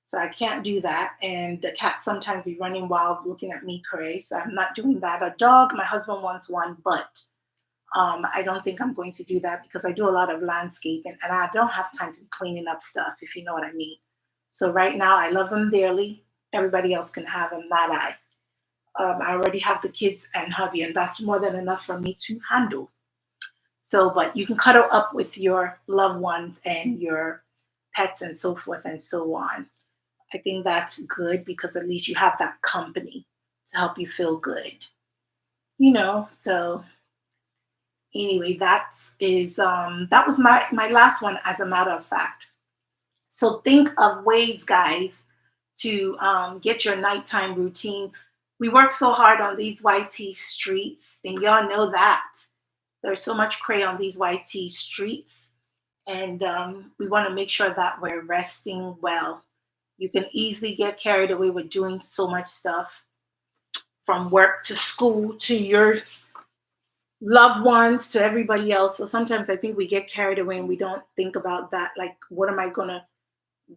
So I can't do that. And the cats sometimes be running wild looking at me crazy. So I'm not doing that. A dog, my husband wants one, but I don't think I'm going to do that because I do a lot of landscaping and I don't have time to be cleaning up stuff, if you know what I mean. So right now, I love him dearly. Everybody else can have him, not I. I already have the kids and hubby, and that's more than enough for me to handle. So, but you can cuddle up with your loved ones and your pets and so forth and so on. I think that's good because at least you have that company to help you feel good. So anyway, that was my last one, as a matter of fact. So think of ways, guys, to get your nighttime routine. We work so hard on these YT streets, and y'all know that there's so much cray on these YT streets, and we want to make sure that we're resting well. You can easily get carried away with doing so much stuff, from work to school to your loved ones to everybody else. So sometimes I think we get carried away and we don't think about that. Like, what am I going to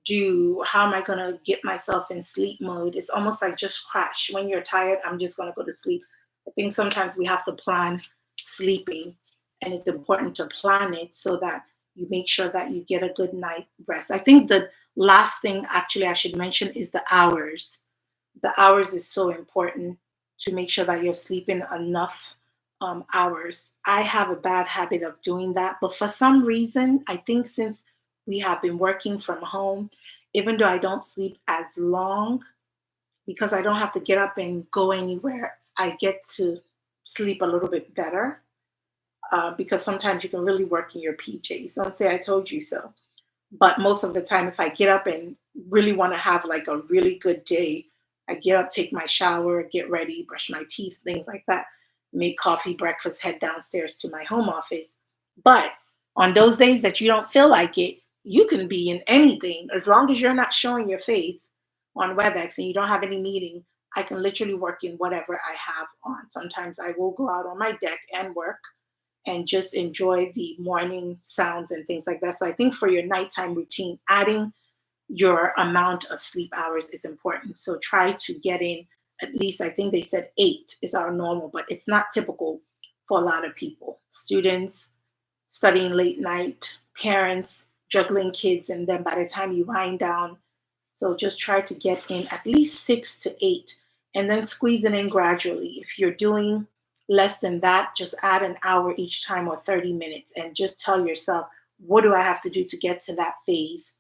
do? How am I going to get myself in sleep mode? It's almost like just crash. When you're tired, I'm just going to go to sleep. I think sometimes we have to plan sleeping, and it's important to plan it so that you make sure that you get a good night rest. I think the last thing actually I should mention is the hours. The hours is so important to make sure that you're sleeping enough hours. I have a bad habit of doing that, but for some reason, I think since we have been working from home, even though I don't sleep as long, because I don't have to get up and go anywhere, I get to sleep a little bit better. Because sometimes you can really work in your PJs. Don't say I told you so. But most of the time, if I get up and really want to have like a really good day, I get up, take my shower, get ready, brush my teeth, things like that, make coffee, breakfast, head downstairs to my home office. But on those days that you don't feel like it, you can be in anything. As long as you're not showing your face on WebEx and you don't have any meeting, I can literally work in whatever I have on. Sometimes I will go out on my deck and work and just enjoy the morning sounds and things like that. So I think for your nighttime routine, adding your amount of sleep hours is important. So try to get in at least, I think they said 8 is our normal, but it's not typical for a lot of people. Students studying late night, parents juggling kids, and then by the time you wind down, so just try to get in at least 6 to 8 and then squeeze it in gradually. If you're doing less than that, just add an hour each time or 30 minutes and just tell yourself, what do I have to do to get to that phase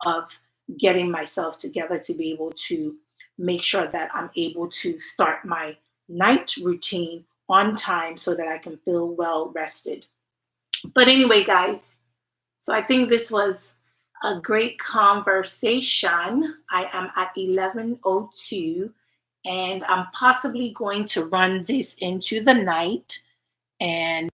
of getting myself together to be able to make sure that I'm able to start my night routine on time so that I can feel well rested. But anyway, guys, so I think this was a great conversation. I am at 11:02 and I'm possibly going to run this into the night. And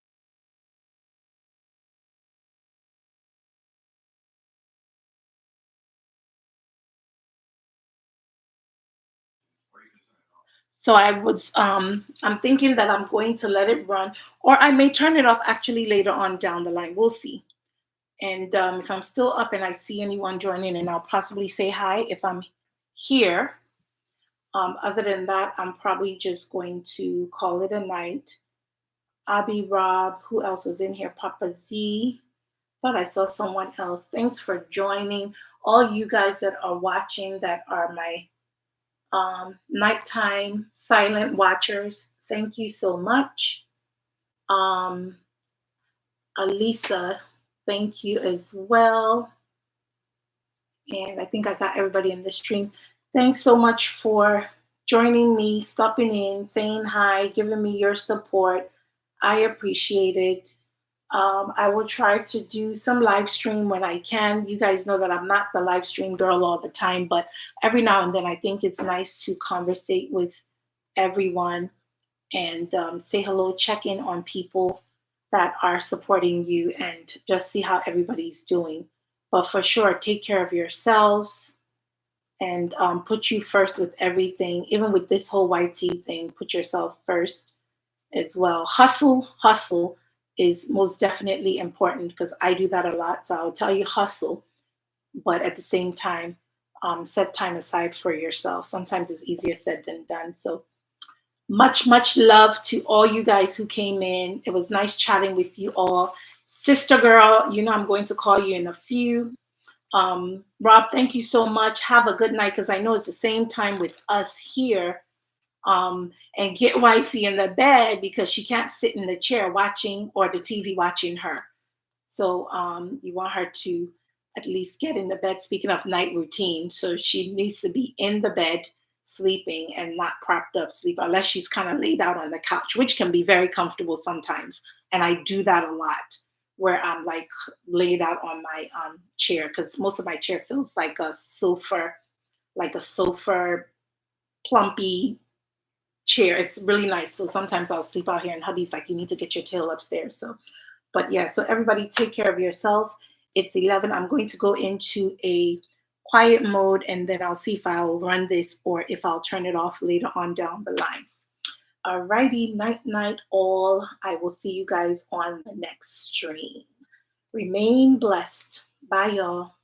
so I'm thinking that I'm going to let it run, or I may turn it off actually later on down the line. We'll see. And if I'm still up and I see anyone joining, and I'll possibly say hi if I'm here. Other than that, I'm probably just going to call it a night. Abby, Rob, who else was in here? Papa Z. Thought I saw someone else. Thanks for joining. All you guys that are watching, that are my nighttime silent watchers, thank you so much. Um, Alisa, thank you as well. And I think I got everybody in the stream. Thanks so much for joining me, stopping in, saying hi, giving me your support. I appreciate it. I will try to do some live stream when I can. You guys know that I'm not the live stream girl all the time, but every now and then I think it's nice to conversate with everyone and say hello, check in on people that are supporting you, and just see how everybody's doing. But for sure, take care of yourselves and put you first with everything. Even with this whole YT thing, put yourself first as well. Hustle, hustle is most definitely important because I do that a lot. So I'll tell you hustle, but at the same time, set time aside for yourself. Sometimes it's easier said than done. So much, much love to all you guys who came in. It was nice chatting with you all. Sister girl, I'm going to call you in a few. Rob, thank you so much. Have a good night because I know it's the same time with us here. And get wifey in the bed because she can't sit in the chair watching or the TV watching her. So you want her to at least get in the bed. Speaking of night routine, so she needs to be in the bed sleeping and not propped up sleep unless she's kind of laid out on the couch, which can be very comfortable sometimes. And I do that a lot where I'm like laid out on my chair because most of my chair feels like a sofa plumpy chair. It's really nice. So sometimes I'll sleep out here and hubby's like, you need to get your tail upstairs. So, but yeah, so everybody take care of yourself. It's 11. I'm going to go into a quiet mode and then I'll see if I'll run this or if I'll turn it off later on down the line. Alrighty, night, night, all. I will see you guys on the next stream. Remain blessed. Bye, y'all.